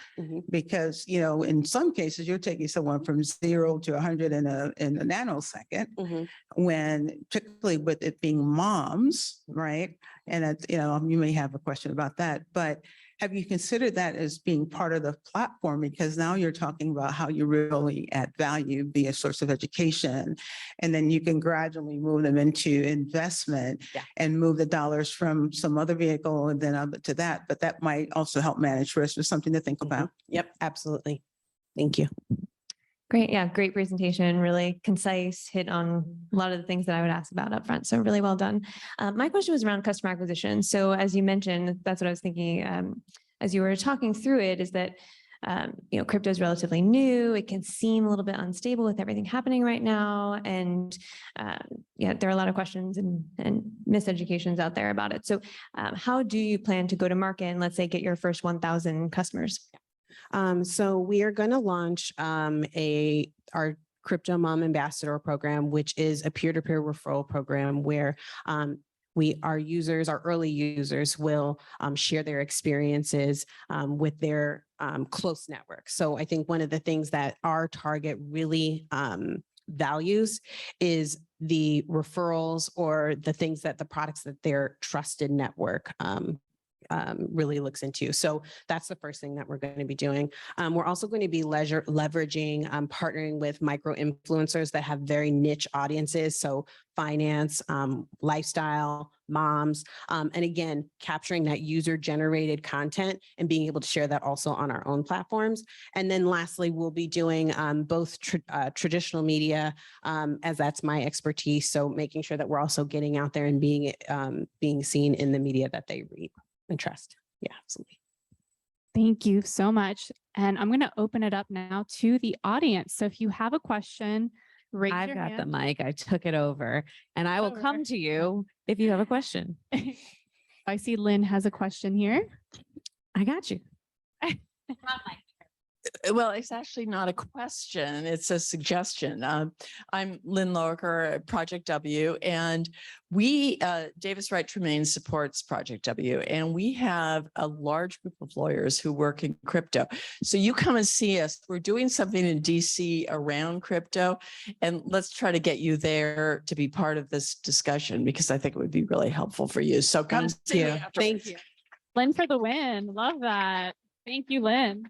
Because, in some cases, you're taking someone from 0 to 100 in a nanosecond, when particularly with it being moms, right? And, you may have a question about that, but Have you considered that as being part of the platform? Because now you're talking about how you really add value, be a source of education, and then you can gradually move them into investment and move the dollars from some other vehicle and then up to that. But that might also help manage risk, or something to think about. Yep, absolutely. Thank you. Great. Yeah. Great presentation. Really concise, hit on a lot of the things that I would ask about up front. So really well done. My question was around customer acquisition. So as you mentioned, that's what I was thinking as you were talking through it, is that crypto is relatively new. It can seem a little bit unstable with everything happening right now. And there are a lot of questions and miseducations out there about it. So how do you plan to go to market and, let's say, get your first 1,000 customers? So we are going to launch our CryptoMom Ambassador program, which is a peer-to-peer referral program where our early users will share their experiences with their close network. So I think one of the things that our target really values is the referrals, or the things that the products that their trusted network really looks into. So that's the first thing that we're going to be doing. We're also going to be leveraging, partnering with micro influencers that have very niche audiences. So finance, lifestyle, moms, and again, capturing that user generated content and being able to share that also on our own platforms. And then lastly, we'll be doing both traditional media, as that's my expertise. So making sure that we're also getting out there and being seen in the media that they read and trust. Yeah, absolutely. Thank you so much. And I'm going to open it up now to the audience. So if you have a question, raise I've your got hand. the mic. I took it over, and I will come to you if you have a question. I see Lynn has a question here. I got you. Well, it's actually not a question. It's a suggestion. I'm Lynn Lowerker at Project W, and we, Davis Wright Tremaine supports Project W, and we have a large group of lawyers who work in crypto. So you come and see us. We're doing something in DC around crypto, and let's try to get you there to be part of this discussion, because I think it would be really helpful for you. So come see me afterwards. Thank you. Lynn for the win. Love that. Thank you, Lynn.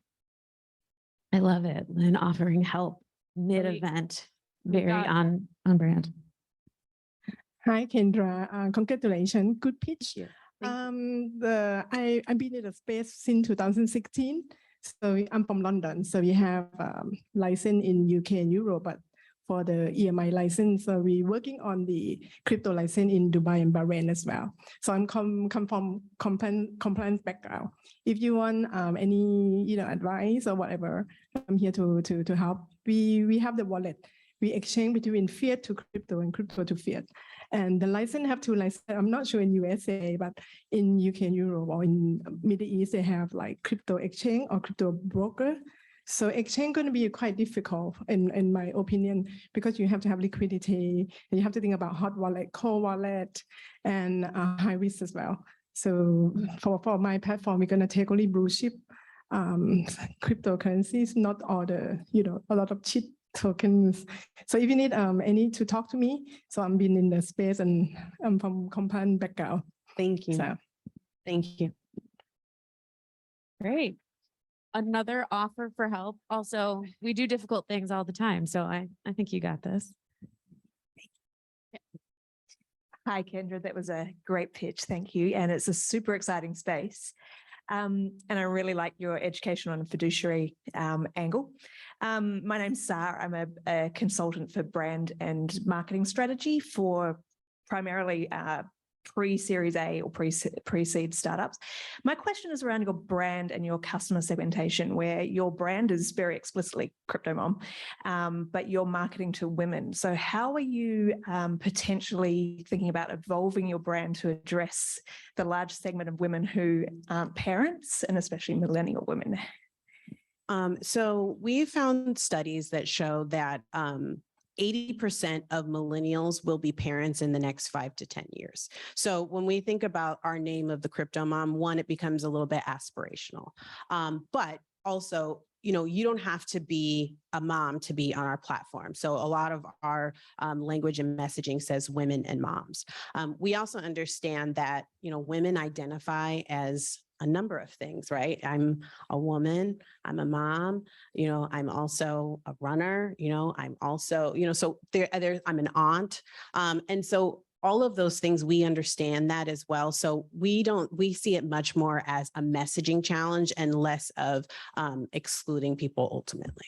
I love it. Lynn offering help mid-event. Very on brand. Hi, Kendra. Congratulations. Good pitch. Yeah. I've been in the space since 2016. So I'm from London. So we have license in UK and Europe, but for the EMI license, so we're working on the crypto license in Dubai and Bahrain as well. So I'm come from compliance background. If you want any advice or whatever, I'm here to help. We have the wallet. We exchange between fiat to crypto and crypto to fiat. And the license have two licenses. I'm not sure in USA, but in UK and Europe or in Middle East, they have like crypto exchange or crypto broker. So exchange going to be quite difficult in my opinion, because you have to have liquidity and you have to think about hot wallet, cold wallet, and high risk as well. So for my platform, we're going to take only blue chip cryptocurrencies, not all the, a lot of cheap tokens. So if you need any to talk to me, so I'm been in the space and I'm from compliance background. Thank you. So. Thank you. Great. Another offer for help. Also, we do difficult things all the time. So I think you got this. Hi, Kendra. That was a great pitch. Thank you. And it's a super exciting space. And I really like your education on a fiduciary angle. My name's Sara. I'm a consultant for brand and marketing strategy for primarily pre-Series A or pre-seed startups. My question is around your brand and your customer segmentation, where your brand is very explicitly CryptoMom, but you're marketing to women. So how are you potentially thinking about evolving your brand to address the large segment of women who aren't parents, and especially millennial women? So we found studies that show that 80% of millennials will be parents in the next 5 to 10 years. So when we think about our name of the CryptoMom, one, it becomes a little bit aspirational. But also, you don't have to be a mom to be on our platform. So a lot of our language and messaging says women and moms. We also understand that, women identify as a number of things, right? I'm a woman, I'm a mom, I'm also a runner, I'm also, so I'm an aunt. And so all of those things, we understand that as well. So we see it much more as a messaging challenge and less of excluding people ultimately.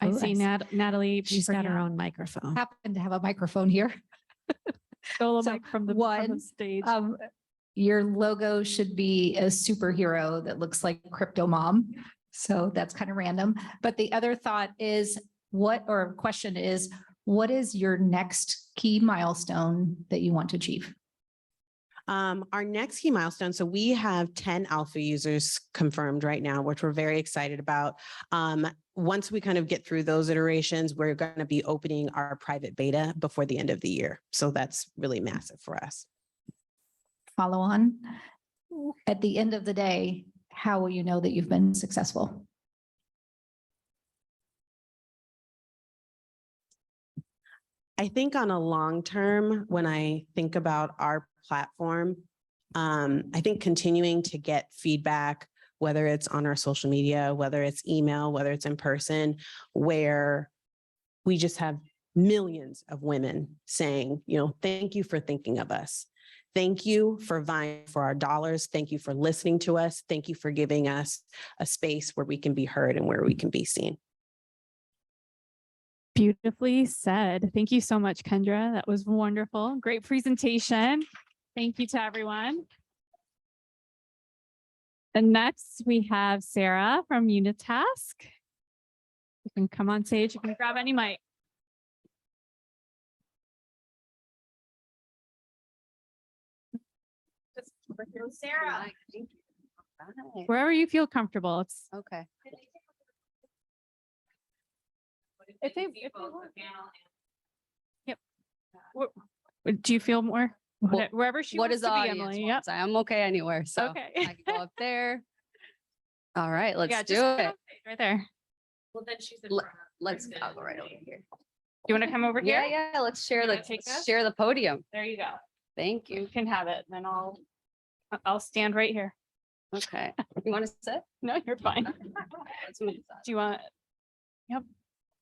I see Natalie. She's got her own microphone. Happen to have a microphone here. Solo So mic from the one, stage. Your logo should be a superhero that looks like CryptoMom. So that's kind of random. But the other thought is question is, what is your next key milestone that you want to achieve? Our next key milestone, so we have 10 alpha users confirmed right now, which we're very excited about. Once we kind of get through those iterations, we're going to be opening our private beta before the end of the year. So that's really massive for us. Follow on. At the end of the day, how will you know that you've been successful? I think on a long term, when I think about our platform, I think continuing to get feedback, whether it's on our social media, whether it's email, whether it's in person, where we just have millions of women saying, thank you for thinking of us. Thank you for vying for our dollars. Thank you for listening to us. Thank you for giving us a space where we can be heard and where we can be seen. Beautifully said. Thank you so much, Kendra. That was wonderful. Great presentation. Thank you to everyone. And next we have Sara from MuniTask. You can come on stage. You can grab any mic. Sara. Wherever you feel comfortable. It's okay. If they yep. Do you feel more? Wherever she what wants is the to be, audience Emily. wants? Yep. I'm okay anywhere. So okay. I can go up there. All right, let's Yeah, do just it. right there. Well, then she's I'll go right over here. You want to come over here? Yeah, let's share let's share the podium. There you go. Thank you. You can have it. Then I'll stand right here. Okay. You want to sit? No, you're fine. Let's move aside. Do you want? Yep.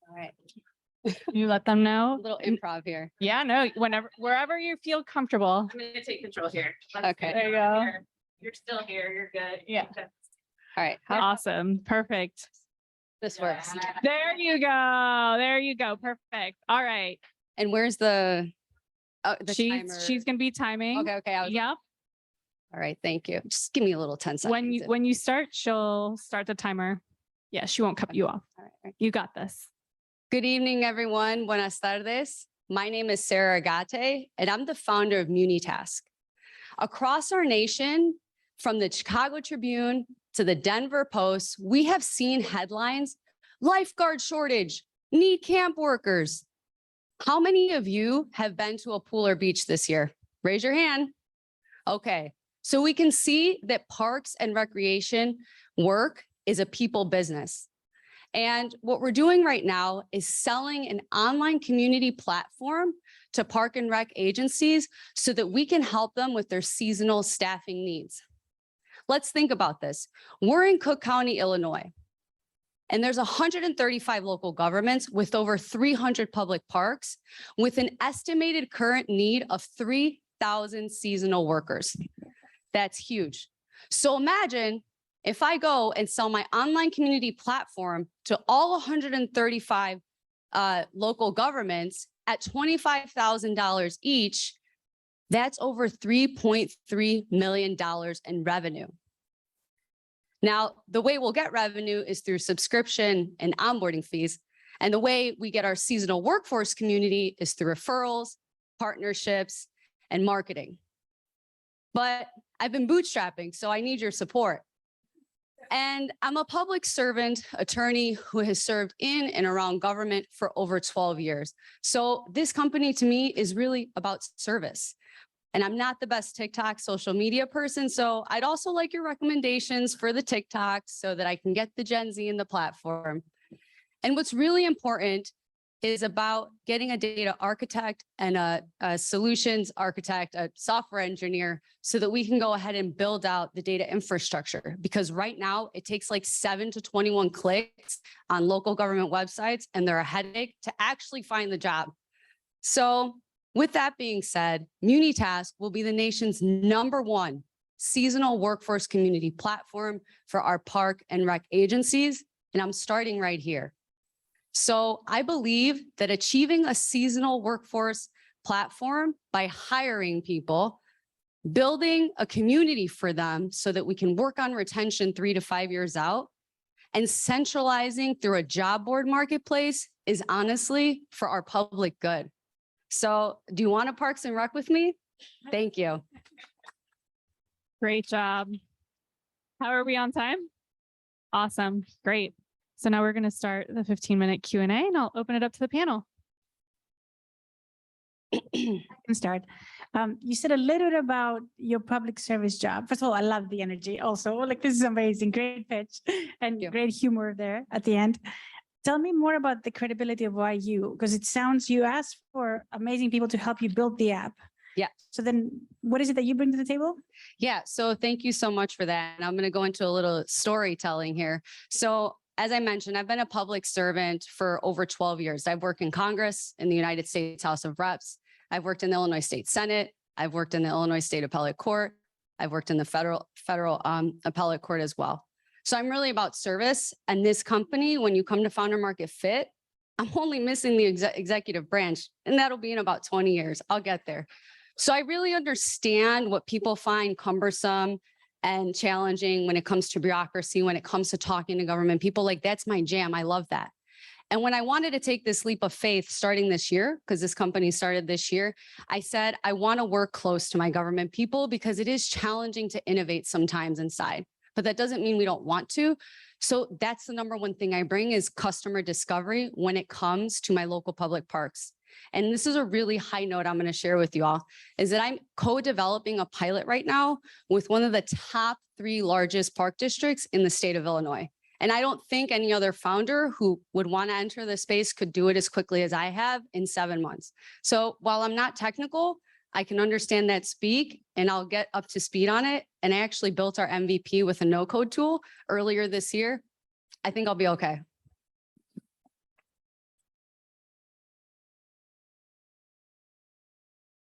All right. You let them know. A little improv here. Yeah, no, wherever you feel comfortable. I'm going to take control here. Okay. There you go. You're still here. You're good. Yeah. All right. Awesome. Perfect. This works. There you go. There you go. Perfect. All right. And where's the timer? She's going to be timing. Okay. Yep. All right. Thank you. Just give me a little 10 seconds. When you start, she'll start the timer. Yeah, she won't cut you off. All right. You got this. Good evening, everyone. Buenas tardes. My name is Sara Agate, and I'm the founder of MuniTask. Across our nation, from the Chicago Tribune to the Denver Post, we have seen headlines, lifeguard shortage, need camp workers. How many of you have been to a pool or beach this year? Raise your hand. Okay, so we can see that parks and recreation work is a people business. And what we're doing right now is selling an online community platform to park and rec agencies so that we can help them with their seasonal staffing needs. Let's think about this. We're in Cook County, Illinois, and there's 135 local governments with over 300 public parks with an estimated current need of 3,000 seasonal workers. That's huge. So imagine if I go and sell my online community platform to all 135 local governments at $25,000 each, that's over $3.3 million in revenue. Now, the way we'll get revenue is through subscription and onboarding fees. And the way we get our seasonal workforce community is through referrals, partnerships, and marketing. But I've been bootstrapping, so I need your support. And I'm a public servant attorney who has served in and around government for over 12 years. So this company to me is really about service. And I'm not the best TikTok social media person. So I'd also like your recommendations for the TikToks so that I can get the Gen Z in the platform. And what's really important is about getting a data architect and a solutions architect, a software engineer, so that we can go ahead and build out the data infrastructure. Because right now it takes like 7 to 21 clicks on local government websites, and they're a headache to actually find the job. So with that being said, MuniTask will be the nation's #1 seasonal workforce community platform for our park and rec agencies. And I'm starting right here. So I believe that achieving a seasonal workforce platform by hiring people, building a community for them so that we can work on retention 3 to 5 years out, and centralizing through a job board marketplace is honestly for our public good. So do you want to Parks and Rec with me? Thank you. Great job. How are we on time? Awesome. Great. So now we're going to start the 15-minute Q&A, and I'll open it up to the panel. I can start. You said a little bit about your public service job. First of all, I love the energy also. Like, this is amazing. Great pitch and great humor there at the end. Tell me more about the credibility of why you, because it sounds you asked for amazing people to help you build the app. Yeah. So then what is it that you bring to the table? Yeah. So thank you so much for that. And I'm going to go into a little storytelling here. So as I mentioned, I've been a public servant for over 12 years. I've worked in Congress, in the United States House of Reps. I've worked in the Illinois State Senate. I've worked in the Illinois State Appellate Court. I've worked in the federal appellate court as well. So I'm really about service. And this company, when you come to Founder Market Fit, I'm only missing the executive branch, and that'll be in about 20 years. I'll get there. So I really understand what people find cumbersome and challenging when it comes to bureaucracy, when it comes to talking to government people. Like, that's my jam. I love that. And when I wanted to take this leap of faith starting this year, because this company started this year, I said, I want to work close to my government people because it is challenging to innovate sometimes inside, but that doesn't mean we don't want to. So that's the #1 thing I bring is customer discovery when it comes to my local public parks. And this is a really high note I'm going to share with you all, is that I'm co-developing a pilot right now with one of the top 3 largest park districts in the state of Illinois. And I don't think any other founder who would want to enter the space could do it as quickly as I have in 7 months. So while I'm not technical, I can understand that speak, and I'll get up to speed on it. And I actually built our MVP with a no-code tool earlier this year. I think I'll be okay.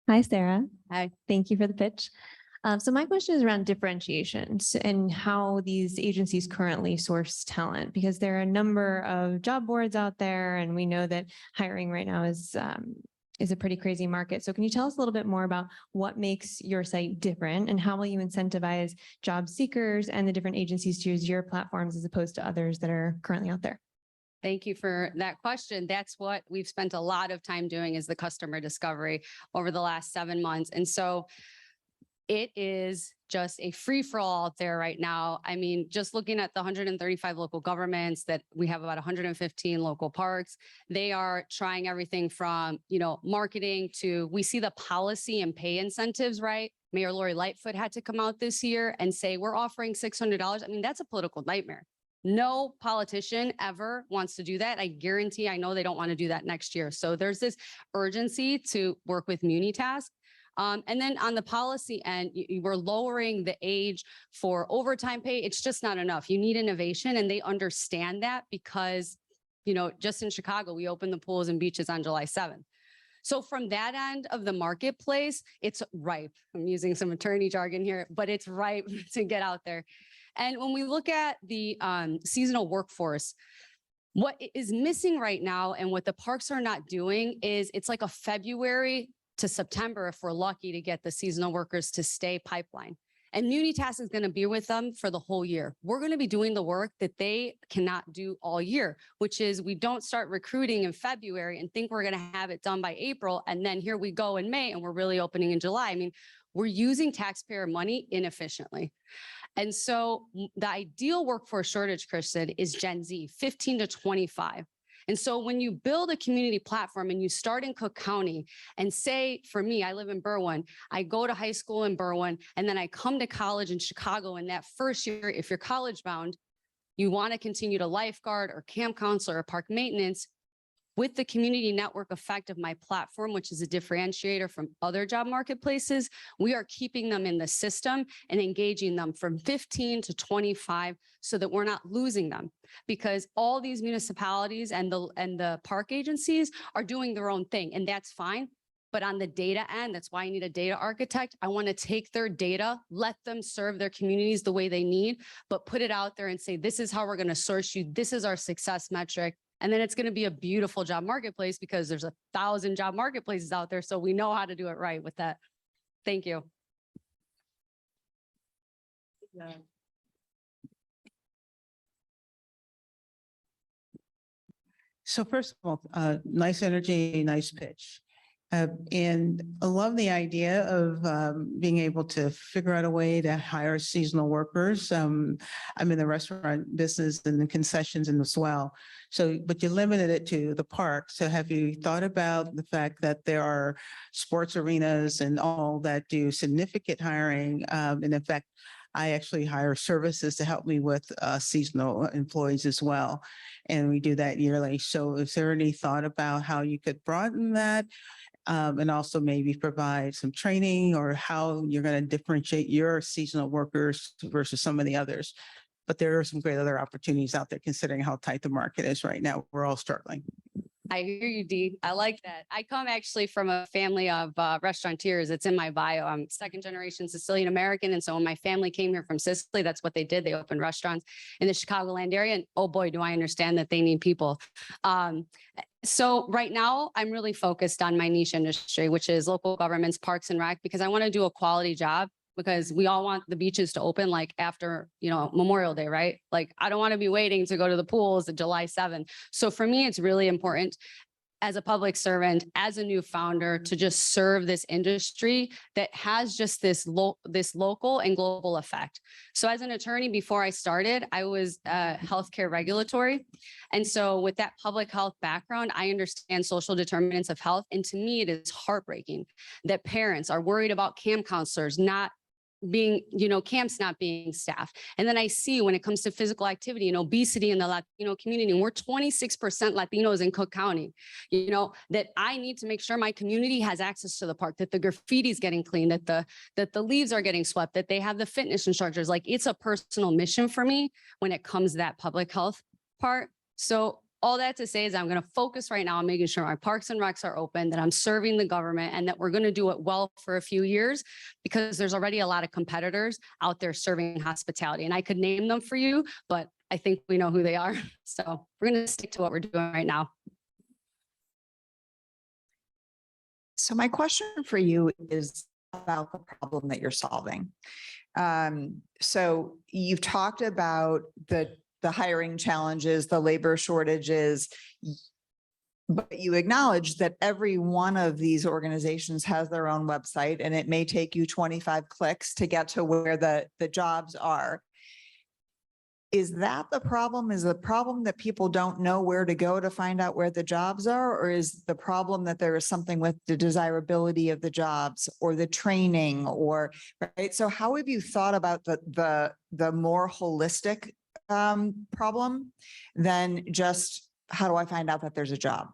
Hi, Sarah. Hi. Thank you for the pitch. So my question is around differentiations and how these agencies currently source talent, because there are a number of job boards out there, and we know that hiring right now is a pretty crazy market. So can you tell us a little bit more about what makes your site different, and how will you incentivize job seekers and the different agencies to use your platforms as opposed to others that are currently out there? Thank you for that question. That's what we've spent a lot of time doing, is the customer discovery over the last 7 months. And so it is just a free-for-all out there right now. I mean, just looking at the 135 local governments that we have, about 115 local parks, they are trying everything from, marketing to, we see the policy and pay incentives, right? Mayor Lori Lightfoot had to come out this year and say, we're offering $600. I mean, that's a political nightmare. No politician ever wants to do that. I guarantee, I know they don't want to do that next year. So there's this urgency to work with MuniTask. And then on the policy end, we're lowering the age for overtime pay. It's just not enough. You need innovation, and they understand that because, just in Chicago, we opened the pools and beaches on July 7th. So from that end of the marketplace, it's ripe. I'm using some attorney jargon here, but it's ripe to get out there. And when we look at the seasonal workforce, what is missing right now and what the parks are not doing is it's like a February to September, if we're lucky to get the seasonal workers to stay pipeline. And MuniTask is going to be with them for the whole year. We're going to be doing the work that they cannot do all year, which is we don't start recruiting in February and think we're going to have it done by April. And then here we go in May and we're really opening in July. I mean, we're using taxpayer money inefficiently. And so the ideal workforce shortage, Kristen, is Gen Z, 15 to 25. And so when you build a community platform and you start in Cook County and say, for me, I live in Berwyn, I go to high school in Berwyn, and then I come to college in Chicago. And that first year, if you're college bound, you want to continue to lifeguard or camp counselor or park maintenance, with the community network effect of my platform, which is a differentiator from other job marketplaces, we are keeping them in the system and engaging them from 15 to 25 so that we're not losing them, because all these municipalities and the park agencies are doing their own thing, and that's fine. But on the data end, that's why I need a data architect. I want to take their data, let them serve their communities the way they need, but put it out there and say, this is how we're going to source you. This is our success metric. And then it's going to be a beautiful job marketplace because there's 1,000 job marketplaces out there. So we know how to do it right with that. Thank you. So first of all, nice energy, nice pitch. And I love the idea of being able to figure out a way to hire seasonal workers. I'm in the restaurant business and the concessions and as well. So, but you limited it to the park. So have you thought about the fact that there are sports arenas and all that do significant hiring? And in fact, I actually hire services to help me with seasonal employees as well. And we do that yearly. So is there any thought about how you could broaden that? And also maybe provide some training or how you're going to differentiate your seasonal workers versus some of the others. But there are some great other opportunities out there considering how tight the market is right now. We're all struggling. I hear you, Dee. I like that. I come actually from a family of restaurateurs. It's in my bio. I'm second generation Sicilian American. And so when my family came here from Sicily, that's what they did. They opened restaurants in the Chicagoland area. And oh boy, do I understand that they need people. So right now I'm really focused on my niche industry, which is local governments, parks and rec, because I want to do a quality job. Because we all want the beaches to open like after, Memorial Day, right? Like, I don't want to be waiting to go to the pools at July 7th. So for me, it's really important as a public servant, as a new founder, to just serve this industry that has just this local and global effect. So as an attorney, before I started, I was healthcare regulatory. And so with that public health background, I understand social determinants of health. And to me, it is heartbreaking that parents are worried about camp counselors not being, camps not being staffed. And then I see when it comes to physical activity and obesity in the Latino community, and we're 26% Latinos in Cook County, that I need to make sure my community has access to the park, that the graffiti is getting cleaned, that the leaves are getting swept, that they have the fitness instructors. Like, it's a personal mission for me when it comes to that public health part. So all that to say is I'm going to focus right now on making sure our parks and recs are open, that I'm serving the government, and that we're going to do it well for a few years, because there's already a lot of competitors out there serving hospitality. And I could name them for you, but I think we know who they are. So we're going to stick to what we're doing right now. So my question for you is about the problem that you're solving. So you've talked about the hiring challenges, the labor shortages, but you acknowledge that every one of these organizations has their own website, and it may take you 25 clicks to get to where the jobs are. Is that the problem? Is the problem that people don't know where to go to find out where the jobs are? Or is the problem that there is something with the desirability of the jobs or the training, or, right? So how have you thought about the more holistic problem than just, how do I find out that there's a job?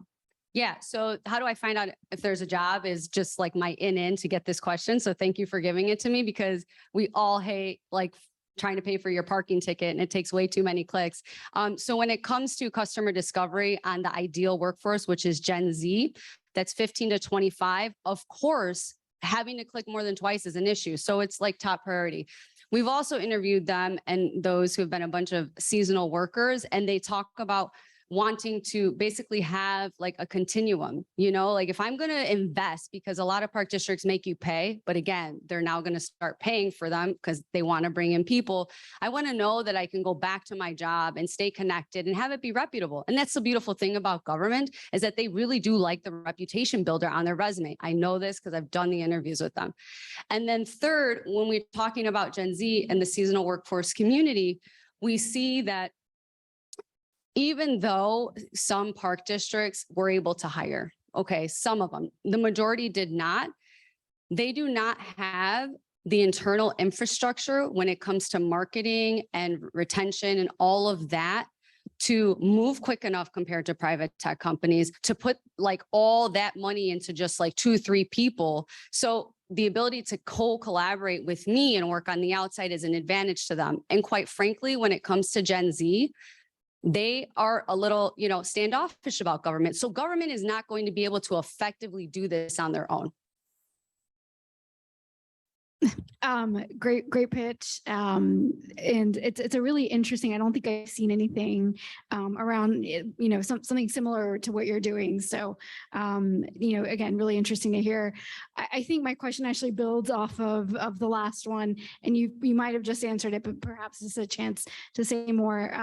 Yeah. So how do I find out if there's a job is just like my in to get this question. So thank you for giving it to me, because we all hate trying to pay for your parking ticket, and it takes way too many clicks. So when it comes to customer discovery on the ideal workforce, which is Gen Z, that's 15 to 25, of course, having to click more than twice is an issue. So it's like top priority. We've also interviewed them and those who have been a bunch of seasonal workers, and they talk about wanting to basically have like a continuum, like if I'm going to invest, because a lot of park districts make you pay, but again, they're now going to start paying for them because they want to bring in people. I want to know that I can go back to my job and stay connected and have it be reputable. And that's the beautiful thing about government, is that they really do like the reputation builder on their resume. I know this because I've done the interviews with them. And then third, when we're talking about Gen Z and the seasonal workforce community, we see that even though some park districts were able to hire, okay, some of them, the majority did not, they do not have the internal infrastructure when it comes to marketing and retention and all of that to move quick enough compared to private tech companies to put like all that money into just like 2-3 people. So the ability to co-collaborate with me and work on the outside is an advantage to them. And quite frankly, when it comes to Gen Z, they are a little, standoffish about government. So government is not going to be able to effectively do this on their own. Great pitch. And it's a really interesting, I don't think I've seen anything around, something similar to what you're doing. So, again, really interesting to hear. I think my question actually builds off of the last one, and you might have just answered it, but perhaps this is a chance to say more.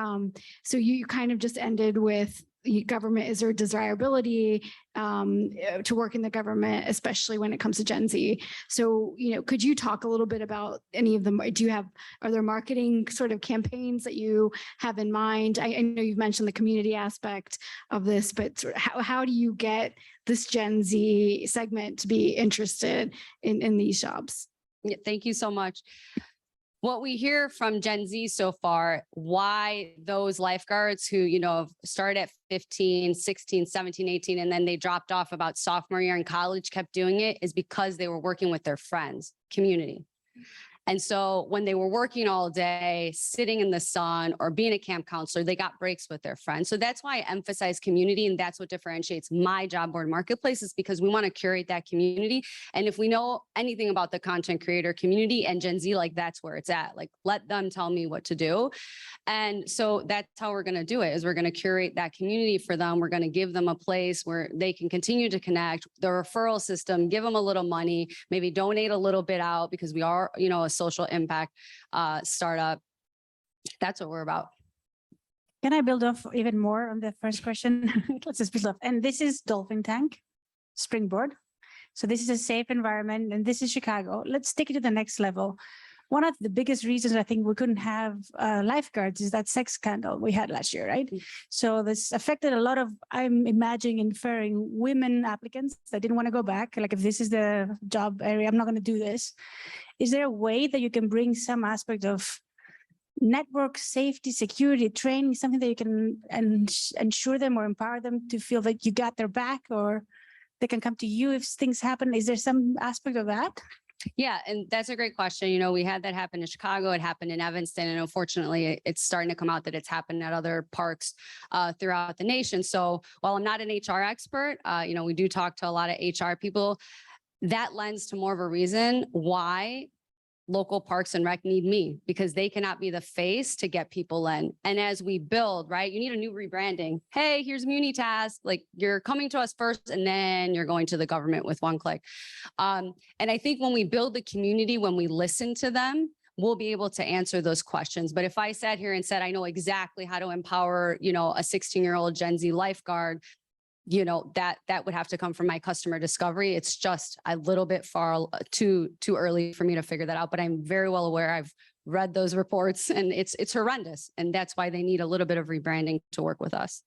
So you kind of just ended with government, is there desirability to work in the government, especially when it comes to Gen Z? So, could you talk a little bit about any of them? Are there marketing sort of campaigns that you have in mind? I know you've mentioned the community aspect of this, but how do you get this Gen Z segment to be interested in these jobs? Yeah, thank you so much. What we hear from Gen Z so far, why those lifeguards who, start at 15, 16, 17, 18, and then they dropped off about sophomore year in college, kept doing it, is because they were working with their friends, community. And so when they were working all day, sitting in the sun or being a camp counselor, they got breaks with their friends. So that's why I emphasize community. And that's what differentiates my job board marketplace, is because we want to curate that community. And if we know anything about the content creator community and Gen Z, like that's where it's at. Like, let them tell me what to do. And so that's how we're going to do it, is we're going to curate that community for them. We're going to give them a place where they can continue to connect, the referral system, give them a little money, maybe donate a little bit out, because we are, a social impact startup. That's what we're about. Can I build off even more on the first question? Let's just build off. And this is Dolphin Tank, Springboard. So this is a safe environment, and this is Chicago. Let's take it to the next level. One of the biggest reasons I think we couldn't have lifeguards is that sex scandal we had last year, right? So this affected a lot of, I'm imagining, inferring women applicants that didn't want to go back. Like, if this is the job area, I'm not going to do this. Is there a way that you can bring some aspect of network safety, security, training, something that you can ensure them or empower them to feel that you got their back, or they can come to you if things happen? Is there some aspect of that? Yeah, and that's a great question. We had that happen in Chicago, it happened in Evanston, and unfortunately, it's starting to come out that it's happened at other parks throughout the nation. So while I'm not an HR expert, we do talk to a lot of HR people. That lends to more of a reason why local parks and rec need me, because they cannot be the face to get people in. And as we build, right, you need a new rebranding. Hey, here's MuniTask. Like, you're coming to us first, and then you're going to the government with one click. And I think when we build the community, when we listen to them, we'll be able to answer those questions. But if I sat here and said, I know exactly how to empower, a 16-year-old Gen Z lifeguard, that would have to come from my customer discovery. It's just a little bit far too early for me to figure that out, but I'm very well aware. I've read those reports, and it's horrendous. And that's why they need a little bit of rebranding to work with us.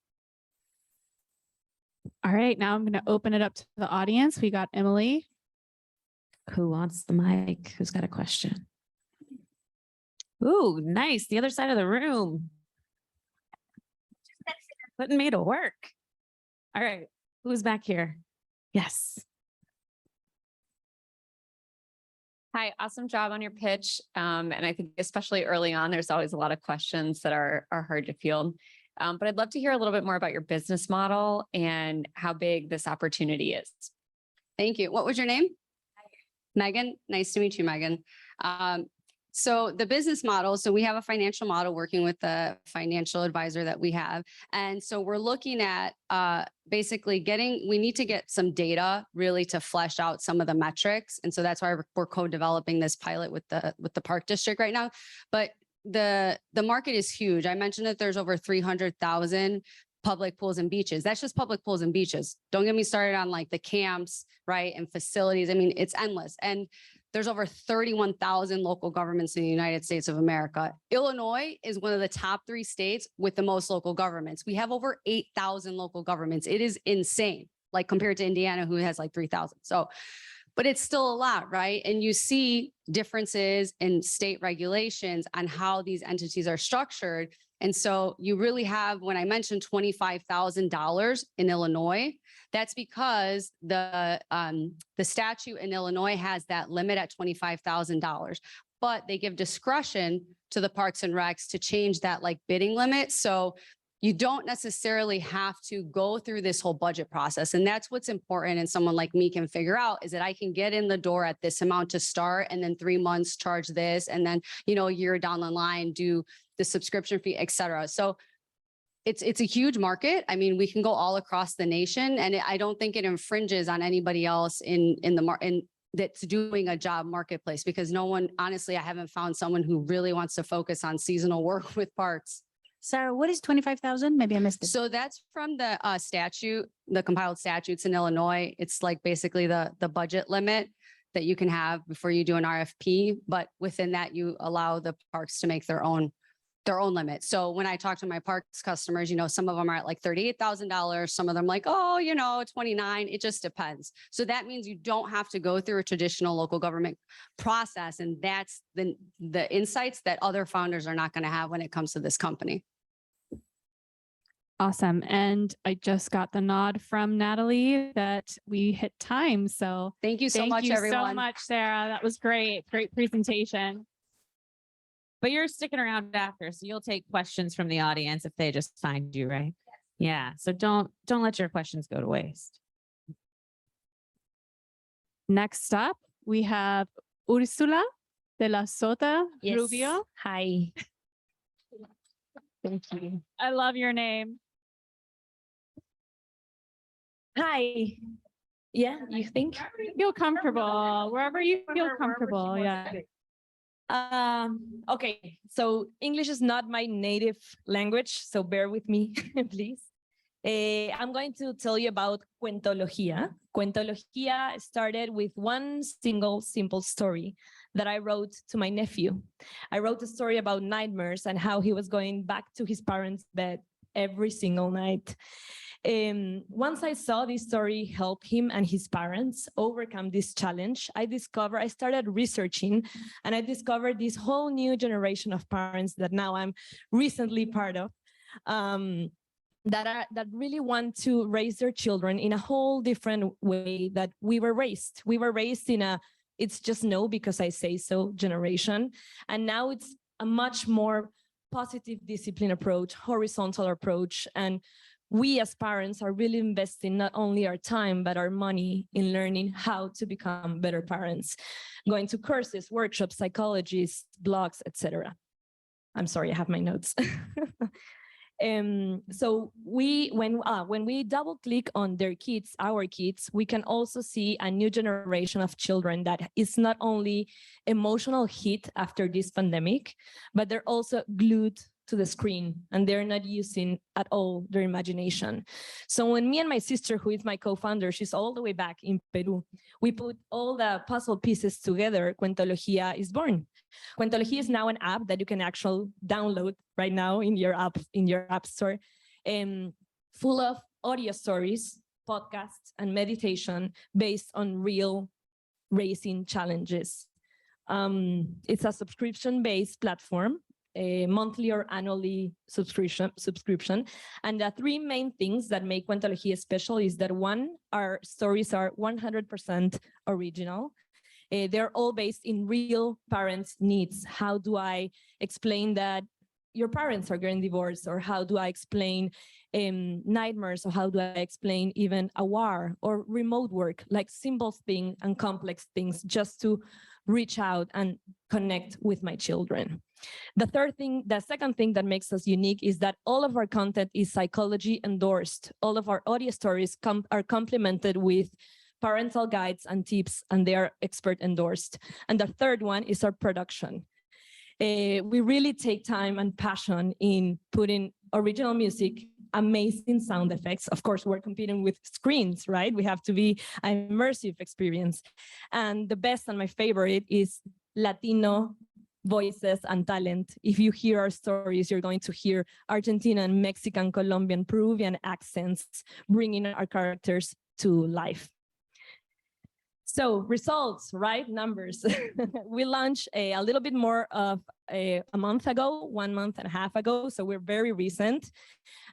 All right, now I'm going to open it up to the audience. We got Emily. Who wants the mic? Who's got a question? Ooh, nice. The other side of the room. Putting me to work. All right, who's back here? Yes. Hi, awesome job on your pitch. And I think especially early on, there's always a lot of questions that are hard to field. But I'd love to hear a little bit more about your business model and how big this opportunity is. Thank you. What was your name? Megan. Nice to meet you, Megan. So the business model, so we have a financial model working with the financial advisor that we have. And so we're looking at basically we need to get some data really to flesh out some of the metrics. And so that's why we're co-developing this pilot with the park district right now. But the market is huge. I mentioned that there's over 300,000 public pools and beaches. That's just public pools and beaches. Don't get me started on like the camps, right? And facilities. I mean, it's endless. And there's over 31,000 local governments in the United States of America. Illinois is one of the top 3 states with the most local governments. We have over 8,000 local governments. It is insane, like compared to Indiana, who has like 3,000. So, but it's still a lot, right? And you see differences in state regulations on how these entities are structured. And so you really have, when I mentioned $25,000 in Illinois, that's because the statute in Illinois has that limit at $25,000, but they give discretion to the Parks and Recs to change that like bidding limit. So you don't necessarily have to go through this whole budget process. And that's what's important. And someone like me can figure out is that I can get in the door at this amount to start, and then 3 months charge this. And then, you know, a year down the line, do the subscription fee, et cetera. So it's a huge market. I mean, we can go all across the nation, and I don't think it infringes on anybody else in the market that's doing a job marketplace, because no one, honestly, I haven't found someone who really wants to focus on seasonal work with parks. Sarah, what is 25,000? Maybe I missed it. So that's from the statute, the compiled statutes in Illinois. It's like basically the budget limit that you can have before you do an RFP. But within that, you allow the parks to make their own limit. So when I talk to my parks customers, you know, some of them are at like $38,000. Some of them like, oh, you know, 29. It just depends. So that means you don't have to go through a traditional local government process. And that's the insights that other founders are not going to have when it comes to this company. Awesome. And I just got the nod from Natalie that we hit time. So thank you so much, everyone. Thank you so much, Sarah. That was great. Great presentation. But you're sticking around after, so you'll take questions from the audience if they just find you, right? Yeah. So don't let your questions go to waste. Next up, we have Ursula de la Sotta Rubio. Hi. Thank you. I love your name. Hi. Yeah, you think? Feel comfortable, wherever you feel comfortable. Yeah. Okay, so English is not my native language, so bear with me, please. I'm going to tell you about Cuentologia. Cuentologia started with one single simple story that I wrote to my nephew. I wrote a story about nightmares and how he was going back to his parents' bed every single night. Once I saw this story help him and his parents overcome this challenge, I started researching, and I discovered this whole new generation of parents that now I'm recently part of, that really want to raise their children in a whole different way that we were raised. We were raised in a it's just no because I say so generation, and now it's a much more positive discipline approach, horizontal approach, and we as parents are really investing not only our time, but our money in learning how to become better parents, going to courses, workshops, psychologists, blogs, etc. I'm sorry, I have my notes. So when we double click on their kids, our kids, we can also see a new generation of children that is not only emotional hit after this pandemic, but they're also glued to the screen and they're not using at all their imagination. So when me and my sister, who is my co-founder, she's all the way back in Peru, we put all the puzzle pieces together, Cuentologia is born. Cuentologia is now an app that you can actually download right now in your app store, full of audio stories, podcasts, and meditation based on real racing challenges. It's a subscription-based platform, a monthly or annually subscription. And the three main things that make Cuentologia special is that one, our stories are 100% original. They're all based in real parents' needs. How do I explain that your parents are getting divorced? Or how do I explain nightmares? Or how do I explain even a war or remote work, like simple things and complex things, just to reach out and connect with my children. The second thing that makes us unique is that all of our content is psychology endorsed. All of our audio stories are complemented with parental guides and tips, and they are expert endorsed. And the third one is our production. We really take time and passion in putting original music, amazing sound effects. Of course, we're competing with screens, right? We have to be an immersive experience. And the best and my favorite is Latino voices and talent. If you hear our stories, you're going to hear Argentinian, Mexican, Colombian, Peruvian accents, bringing our characters to life. So results, right? Numbers. We launched a little bit more of a month ago, 1.5 months ago. So we're very recent.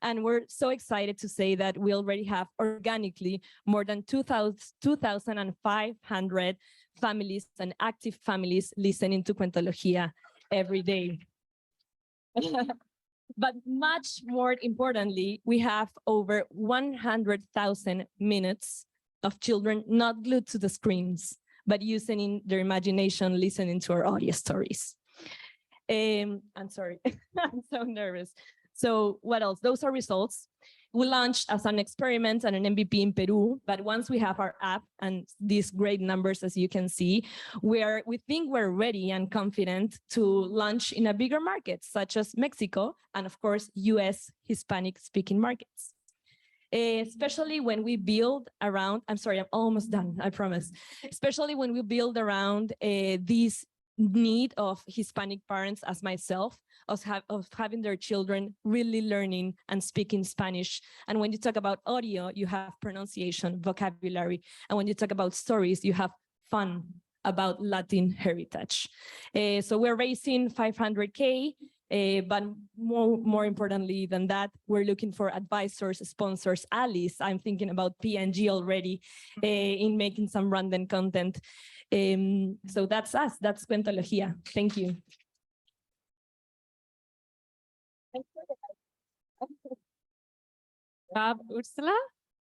And we're so excited to say that we already have organically more than 2,500 families and active families listening to Cuentologia every day. But much more importantly, we have over 100,000 minutes of children not glued to the screens, but using their imagination, listening to our audio stories. I'm sorry, I'm so nervous. So what else? Those are results. We launched as an experiment and an MVP in Peru, but once we have our app and these great numbers, as you can see, we think we're ready and confident to launch in a bigger market, such as Mexico, and of course, US Hispanic-speaking markets. Especially when we build around, I'm sorry, I'm almost done, I promise. Especially when we build around this need of Hispanic parents as myself, of having their children really learning and speaking Spanish. And when you talk about audio, you have pronunciation, vocabulary. And when you talk about stories, you have fun about Latin heritage. So we're raising 500K, but more importantly than that, we're looking for advisors, sponsors, allies. I'm thinking about P&G already in making some random content. So that's us, that's Cuentologia. Thank you. Job, Ursula.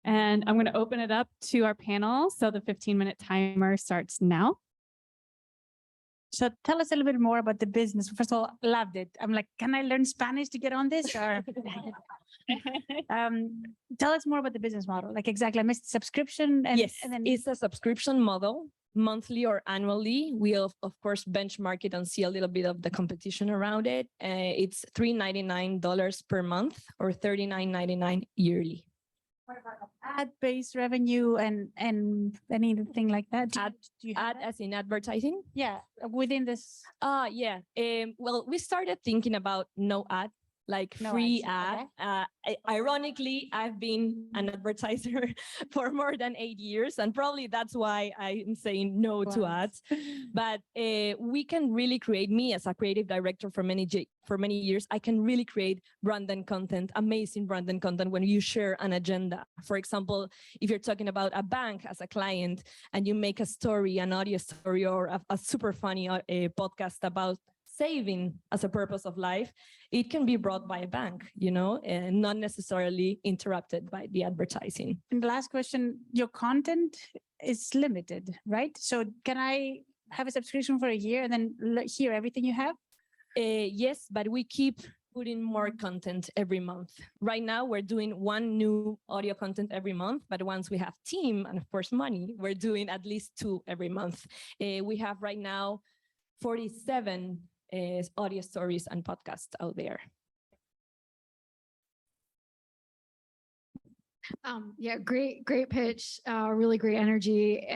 And I'm going to open it up to our panel. So the 15-minute timer starts now. So tell us a little bit more about the business. First of all, loved it. I'm like, can I learn Spanish to get on this? Or tell us more about the business model. Like exactly, I missed subscription. And, yes, and then it's a subscription model, monthly or annually. We'll of course benchmark it and see a little bit of the competition around it. It's $399 per month or $39.99 yearly. Ad-based revenue and anything like that? Do you have Ad as in advertising? Yeah, within this. Yeah. Well, we started thinking about no ad, like No free ads, ad. Ironically, I've been an advertiser for more than 8 years, and probably that's why I'm saying no to ads. But we can really create, me as a creative director for many years, I can really create branded content, amazing branded content when you share an agenda. For example, if you're talking about a bank as a client and you make a story, an audio story, or a super funny podcast about saving as a purpose of life, it can be brought by a bank, you know, and not necessarily interrupted by the advertising. And the last question, your content is limited, right? So can I have a subscription for a year and then hear everything you have? Yes, but we keep putting more content every month. Right now, we're doing one new audio content every month, but once we have team and of course money, we're doing at least 2 every month. We have right now 47 audio stories and podcasts out there. Yeah, great pitch, really great energy.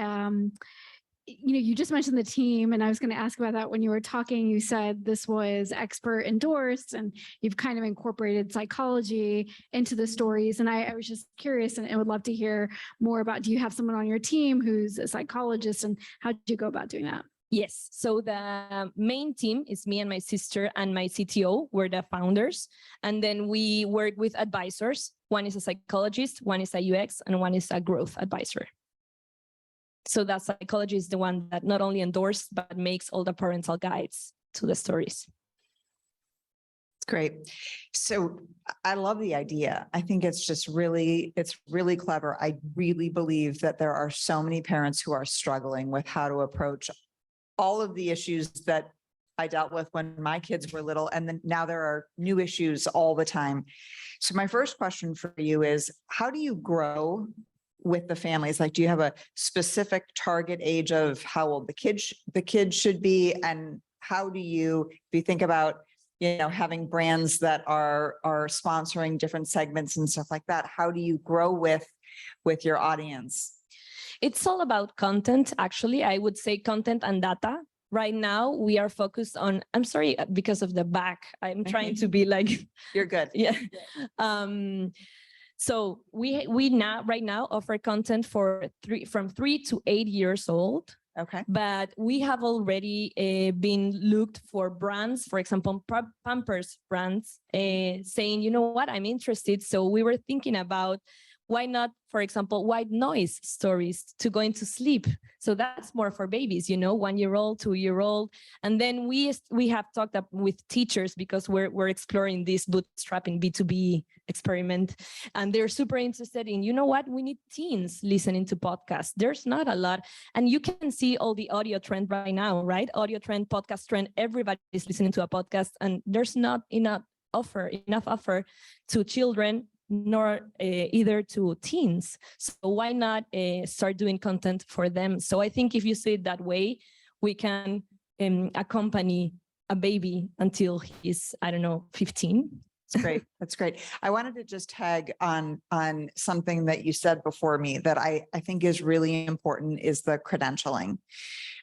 You know, you just mentioned the team, and I was going to ask about that when you were talking. You said this was expert endorsed, and you've kind of incorporated psychology into the stories. And I was just curious, and I would love to hear more about, do you have someone on your team who's a psychologist, and how did you go about doing that? Yes. So the main team is me and my sister and my CTO. We're the founders. And then we work with advisors. One is a psychologist, one is a UX, and one is a growth advisor. So that psychologist is the one that not only endorses, but makes all the parental guides to the stories. Great. So I love the idea. I think it's just really clever. I really believe that there are so many parents who are struggling with how to approach all of the issues that I dealt with when my kids were little, and then now there are new issues all the time. So my first question for you is, how do you grow with the families? Like, do you have a specific target age of how old the kids should be? And how do you, if you think about, you know, having brands that are sponsoring different segments and stuff like that, how do you grow with your audience? It's all about content. Actually, I would say content and data. Right now, we are focused on, I'm sorry, because of the back, I'm trying to be like, you're good. Yeah. So we now right now offer content for from 3 to 8 years old. Okay. But we have already been looked for brands, for example, Pampers brands, saying, you know what, I'm interested. So we were thinking about why not, for example, white noise stories to going to sleep. So that's more for babies, 1 year old, 2 year old. And then we have talked up with teachers because we're exploring this bootstrapping B2B experiment. And they're super interested in, you know what, we need teens listening to podcasts. There's not a lot. And you can see all the audio trend right now, right? Audio trend, podcast trend, everybody is listening to a podcast, and there's not enough offer to children, nor either to teens. So why not start doing content for them? So I think if you say it that way, we can accompany a baby until he's, 15. That's great. That's great. I wanted to just tag on something that you said before me that I think is really important, is the credentialing.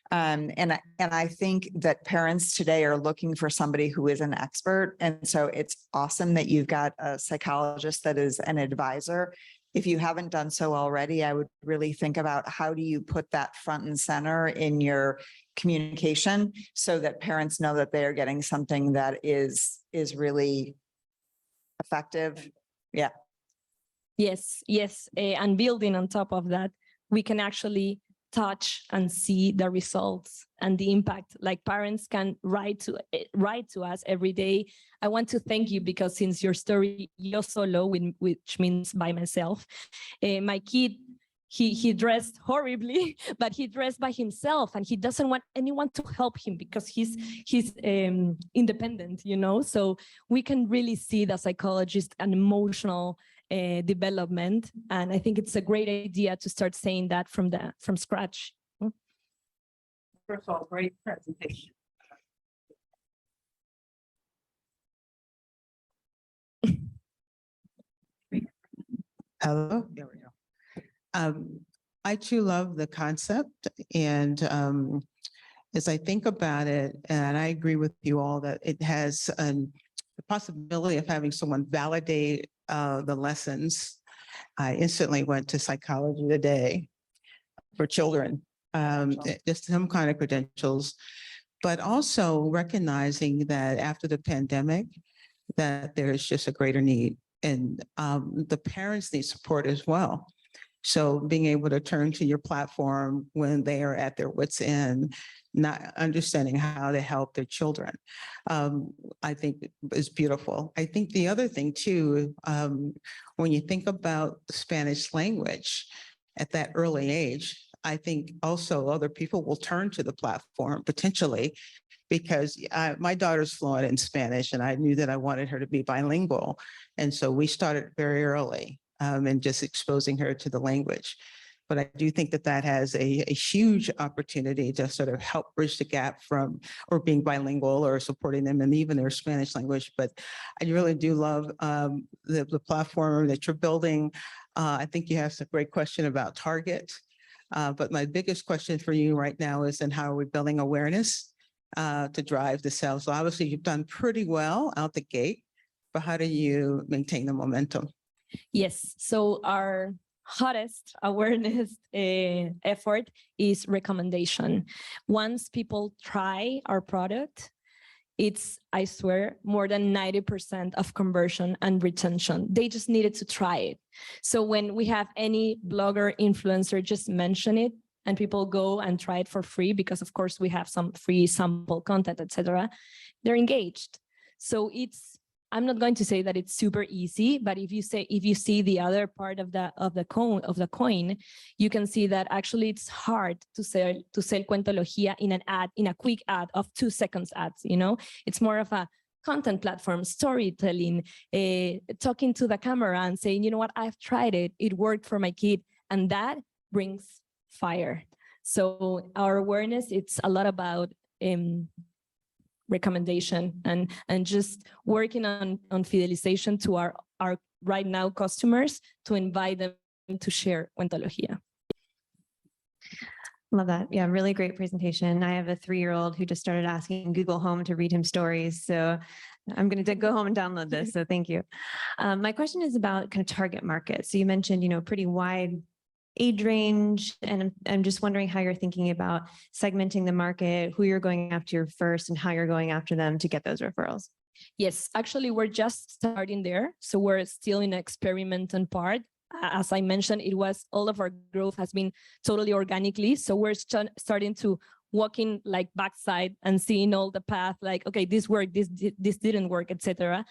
And I think that parents today are looking for somebody who is an expert. And so it's awesome that you've got a psychologist that is an advisor. If you haven't done so already, I would really think about how do you put that front and center in your communication so that parents know that they are getting something that is really effective. Yeah. Yes. And building on top of that, we can actually touch and see the results and the impact. Like parents can write to us every day. I want to thank you because since your story, Yo Solo, which means by myself, my kid, he dressed horribly, but he dressed by himself, and he doesn't want anyone to help him because he's independent, So we can really see the psychologist and emotional development, and I think it's a great idea to start saying that from scratch. First of all, great presentation. Hello, there we go. I too love the concept, and as I think about it, and I agree with you all that it has the possibility of having someone validate the lessons. I instantly went to Psychology Today for children, just some kind of credentials, but also recognizing that after the pandemic, that there's just a greater need, and the parents need support as well. So being able to turn to your platform when they are at their wits' end, not understanding how to help their children, I think is beautiful. I think the other thing too, when you think about the Spanish language at that early age, I think also other people will turn to the platform potentially, because my daughter's fluent in Spanish and I knew that I wanted her to be bilingual. And so we started very early and just exposing her to the language. But I do think that that has a huge opportunity to sort of help bridge the gap from or being bilingual or supporting them in even their Spanish language. But I really do love the platform that you're building. I think you have some great question about target. But my biggest question for you right now is, and how are we building awareness to drive the sales? So obviously you've done pretty well out the gate, but how do you maintain the momentum? Yes, so our hottest awareness effort is recommendation. Once people try our product, it's, I swear, more than 90% of conversion and retention. They just needed to try it. So when we have any blogger, influencer just mention it, and people go and try it for free, because of course we have some free sample content, etc., they're engaged. So it's, I'm not going to say that it's super easy, but if you see the other part of the coin, you can see that actually it's hard to sell Cuentologia in an ad, in a quick ad of 2 seconds ads. It's more of a content platform, storytelling, talking to the camera and saying, you know what, I've tried it, it worked for my kid, and that brings fire. So our awareness, it's a lot about recommendation and just working on fidelization to our right now customers, to invite them to share Cuentologia. Love that. Yeah, really great presentation. I have a 3-year-old who just started asking Google Home to read him stories. So I'm going to go home and download this. So thank you. My question is about kind of target market. So you mentioned, pretty wide age range, and I'm just wondering how you're thinking about segmenting the market, who you're going after first, and how you're going after them to get those referrals. Yes, actually, we're just starting there. So we're still in experimental part. As I mentioned, all of our growth has been totally organically. So we're starting to walking like backside and seeing all the path, like, okay, this worked, this didn't work, etc.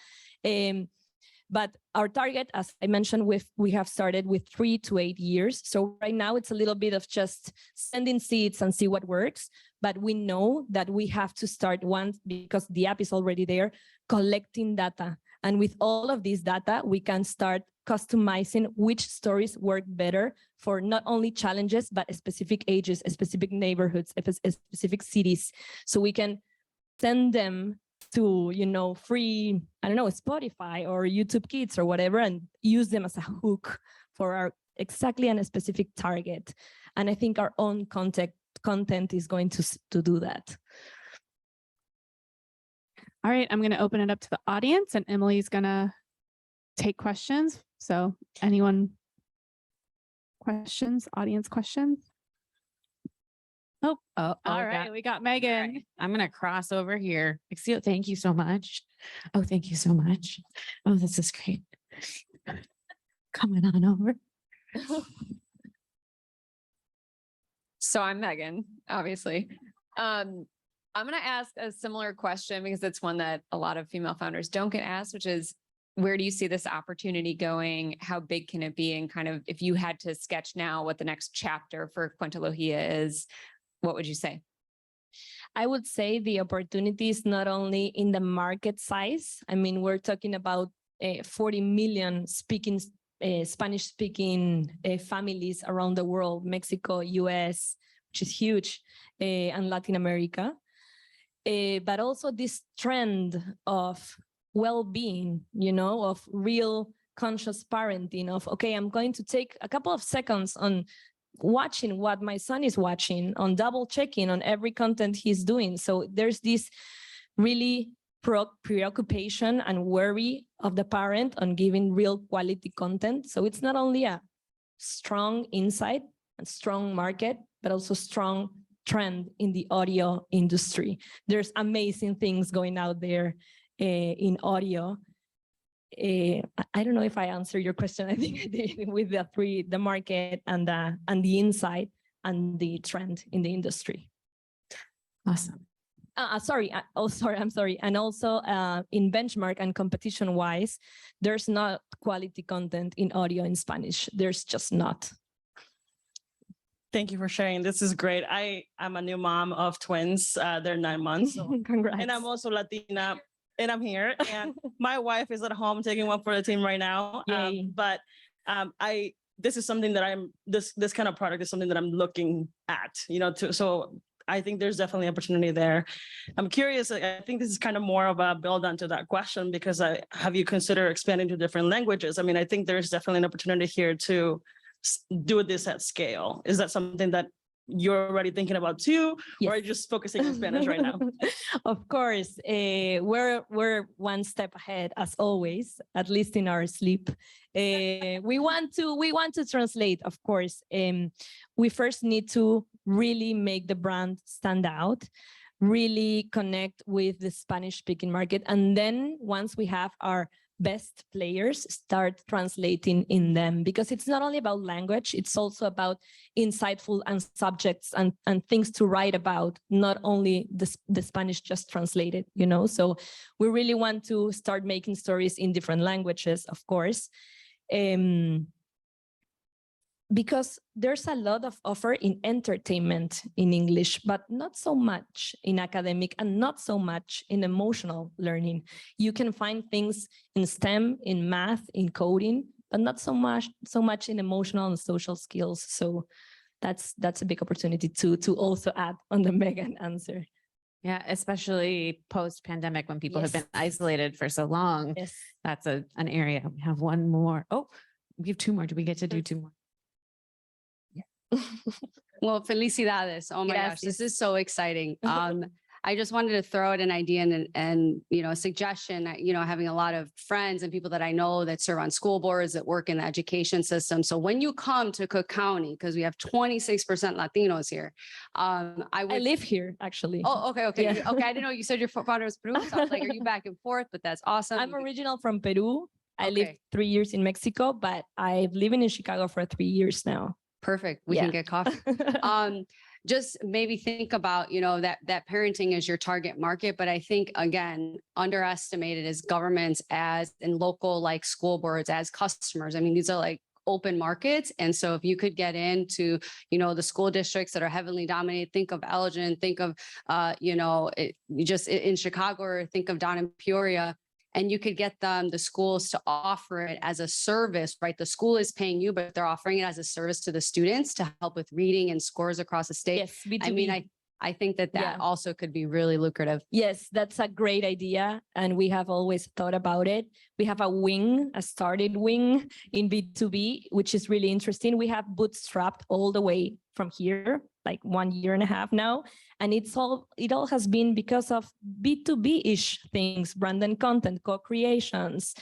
But our target, as I mentioned, we have started with 3 to 8 years. So right now it's a little bit of just sending seeds and see what works. But we know that we have to start once, because the app is already there, collecting data. And with all of this data, we can start customizing which stories work better for not only challenges, but specific ages, specific neighborhoods, specific cities. So we can send them to, free, Spotify or YouTube Kids or whatever, and use them as a hook for our exactly and a specific target. And I think our own content is going to do that. All right, I'm going to open it up to the audience, and Emily's going to take questions. So anyone questions, audience questions? Oh, All right, we got Megan. Right. I'm going to cross over here. Thank you so much. Oh, thank you so much. Oh, this is great. Coming on over. So I'm Megan, obviously. I'm going to ask a similar question because it's one that a lot of female founders don't get asked, which is, where do you see this opportunity going? How big can it be? And kind of, if you had to sketch now what the next chapter for CUENTOLOGIA is, what would you say? I would say the opportunity is not only in the market size. I mean, we're talking about 40 million Spanish-speaking families around the world, Mexico, US, which is huge, and Latin America. But also this trend of well-being, of real conscious parenting, of, okay, I'm going to take a couple of seconds on watching what my son is watching, on double checking on every content he's doing. So there's this really preoccupation and worry of the parent on giving real quality content. So it's not only a strong insight and strong market, but also strong trend in the audio industry. There's amazing things going out there in audio. I don't know if I answered your question. I think I did with the market and the insight and the trend in the industry. Awesome. I'm sorry. And also in benchmark and competition wise, there's not quality content in audio in Spanish. There's just not. Thank you for sharing. This is great. I'm a new mom of twins. They're 9 months. So. Congrats. And I'm also Latina, and I'm here. And my wife is at home taking one for the team right now. This is something that this kind of product is something that I'm looking at, so I think there's definitely opportunity there. I'm curious, I think this is kind of more of a build onto that question, because have you considered expanding to different languages? I mean, I think there's definitely an opportunity here to do this at scale. Is that something that you're already thinking about too, or are you just focusing on Spanish right now? Of course, we're one step ahead as always, at least in our sleep. We want to translate, of course. We first need to really make the brand stand out, really connect with the Spanish-speaking market, and then once we have our best players, start translating in them, because it's not only about language, it's also about insightful and subjects and things to write about, not only the Spanish just translated, so we really want to start making stories in different languages, of course, because there's a lot of offer in entertainment in English, but not so much in academic and not so much in emotional learning. You can find things in STEM, in math, in coding, but not so much in emotional and social skills. So that's a big opportunity to also add on the Megan answer. Yeah, especially post-pandemic when people have been isolated for so long. Yes. That's an area. We have one more. Oh, we have 2 more. Do we get to do 2 more? Well, felicidades. Oh my gosh, this is so exciting. I just wanted to throw out an idea and a suggestion, having a lot of friends and people that I know that serve on school boards that work in the education system. So when you come to Cook County, because we have 26% Latinos here, I live here actually. Oh, okay. Yeah. Okay. I didn't know you said your father was Peru. So I was like, are you back and forth? But that's awesome. I'm original from Peru. I lived 3 years in Mexico, but I've lived in Chicago for 3 years now. Perfect. We can get coffee. Just maybe think about, that parenting is your target market. But I think, again, underestimated is governments as in local, like school boards as customers. I mean, these are like open markets. And so if you could get into, the school districts that are heavily dominated, think of Elgin, think of, just in Chicago, or think of down in Peoria. And you could get the schools to offer it as a service, right? The school is paying you, but they're offering it as a service to the students to help with reading and scores across the state. Yes, B2B. I mean, I think that also could be really lucrative. Yes, that's a great idea. And we have always thought about it. We have a started wing in B2B, which is really interesting. We have bootstrapped all the way from here, like 1.5 years now. And it all has been because of B2B-ish things, brand and content, co-creations,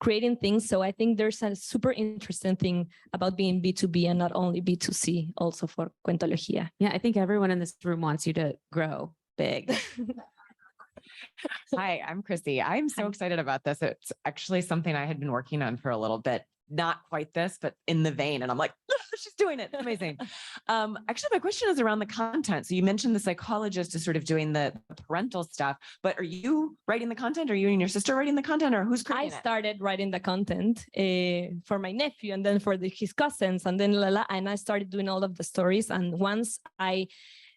creating things. So I think there's a super interesting thing about being B2B and not only B2C also for Cuentologia. Yeah, I think everyone in this room wants you to grow big. Hi, I'm Chrissy. I'm so excited about this. It's actually something I had been working on for a little bit. Not quite this, but in the vein. And I'm like, she's doing it. Amazing. Actually, my question is around the content. So you mentioned the psychologist is sort of doing the parental stuff, but are you writing the content? Are you and your sister writing the content, or who's creating it? I started writing the content for my nephew and then for his cousins and then and I started doing all of the stories. And once I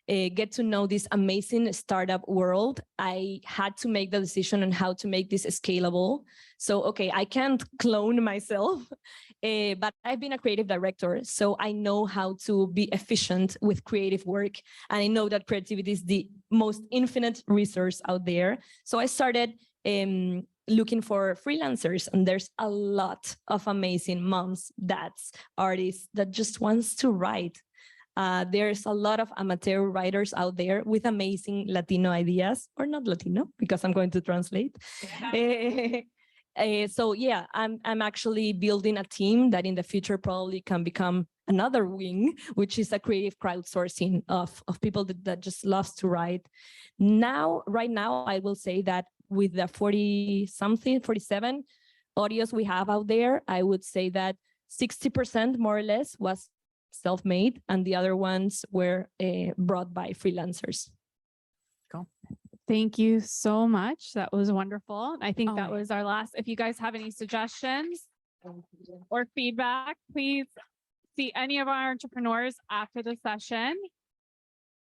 get to know this amazing startup world, I had to make the decision on how to make this scalable. So, okay, I can't clone myself, but I've been a creative director, so I know how to be efficient with creative work. And I know that creativity is the most infinite resource out there. So I started looking for freelancers, and there's a lot of amazing moms, dads, artists that just wants to write. There's a lot of amateur writers out there with amazing Latino ideas, or not Latino, because I'm going to translate. So yeah, I'm actually building a team that in the future probably can become another wing, which is a creative crowdsourcing of people that just loves to write. Right now, I will say that with the 47 audios we have out there, I would say that 60% more or less was self-made, and the other ones were brought by freelancers. Cool. Thank you so much. That was wonderful. I think that was our last. If you guys have any suggestions or feedback, please see any of our entrepreneurs after the session.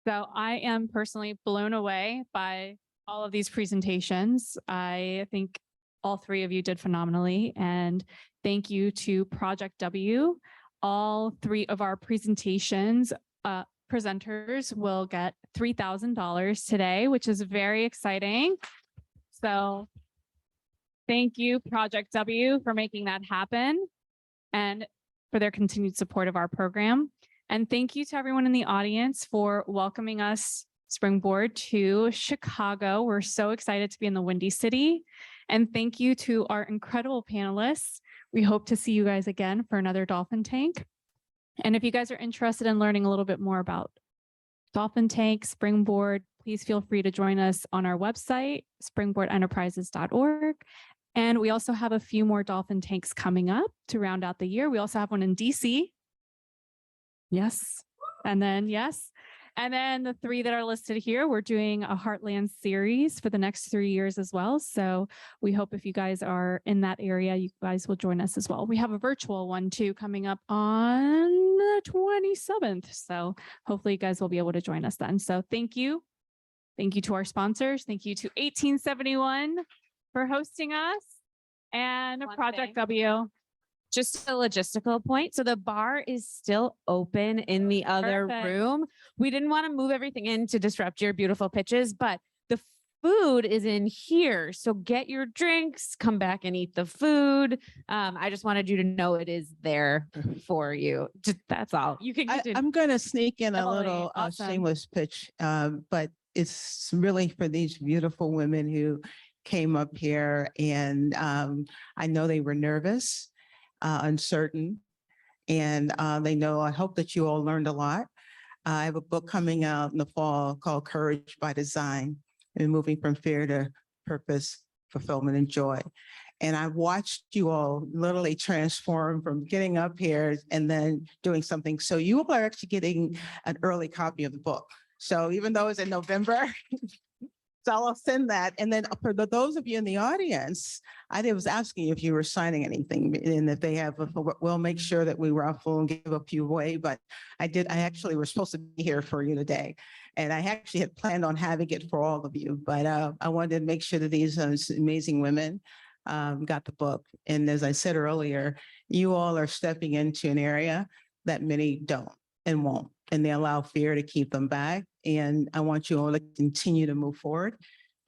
So I am personally blown away by all of these presentations. I think all three of you did phenomenally. And thank you to Project W. All three of our presentations presenters will get $3,000 today, which is very exciting. So thank you, Project W, for making that happen and for their continued support of our program. And thank you to everyone in the audience for welcoming us, Springboard, to Chicago. We're so excited to be in the Windy City. And thank you to our incredible panelists. We hope to see you guys again for another Dolphin Tank. And if you guys are interested in learning a little bit more about Dolphin Tank, Springboard, please feel free to join us on our website, springboardenterprises.org. And we also have a few more Dolphin Tanks coming up to round out the year. We also have one in DC. Yes. And then the three that are listed here, we're doing a Heartland series for the next 3 years as well. So we hope if you guys are in that area, you guys will join us as well. We have a virtual one too coming up on the 27th. So hopefully you guys will be able to join us then. So thank you. Thank you to our sponsors. Thank you to 1871 for hosting us and Project W. Just a logistical point. So the bar is still open in the other room. We didn't want to move everything in to disrupt your beautiful pitches, but food is in here. So get your drinks, come back and eat the food. I just wanted you to know it is there for you. That's all. You can continue. I'm going to sneak in a Emily, little awesome. shameless pitch, but it's really for these beautiful women who came up here, and I know they were nervous, uncertain, and they know, I hope that you all learned a lot. I have a book coming out in the fall called Courage by Design, and moving from fear to purpose, fulfillment, and joy. And I watched you all literally transform from getting up here and then doing something. So you all are actually getting an early copy of the book. So even though it's in November, so I'll send that. And then for those of you in the audience, I was asking if you were signing anything, and if they have, we'll make sure that we raffle and give a few away. But I actually was supposed to be here for you today. And I actually had planned on having it for all of you, but I wanted to make sure that these amazing women got the book. And as I said earlier, you all are stepping into an area that many don't and won't, and they allow fear to keep them back. And I want you all to continue to move forward.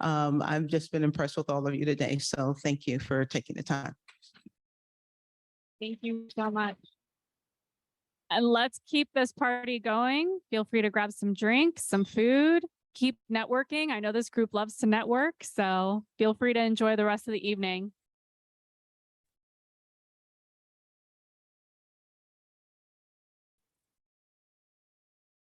I've just been impressed with all of you today. So thank you for taking the time. Thank you so much. And let's keep this party going. Feel free to grab some drinks, some food, keep networking. I know this group loves to network, so feel free to enjoy the rest of the evening.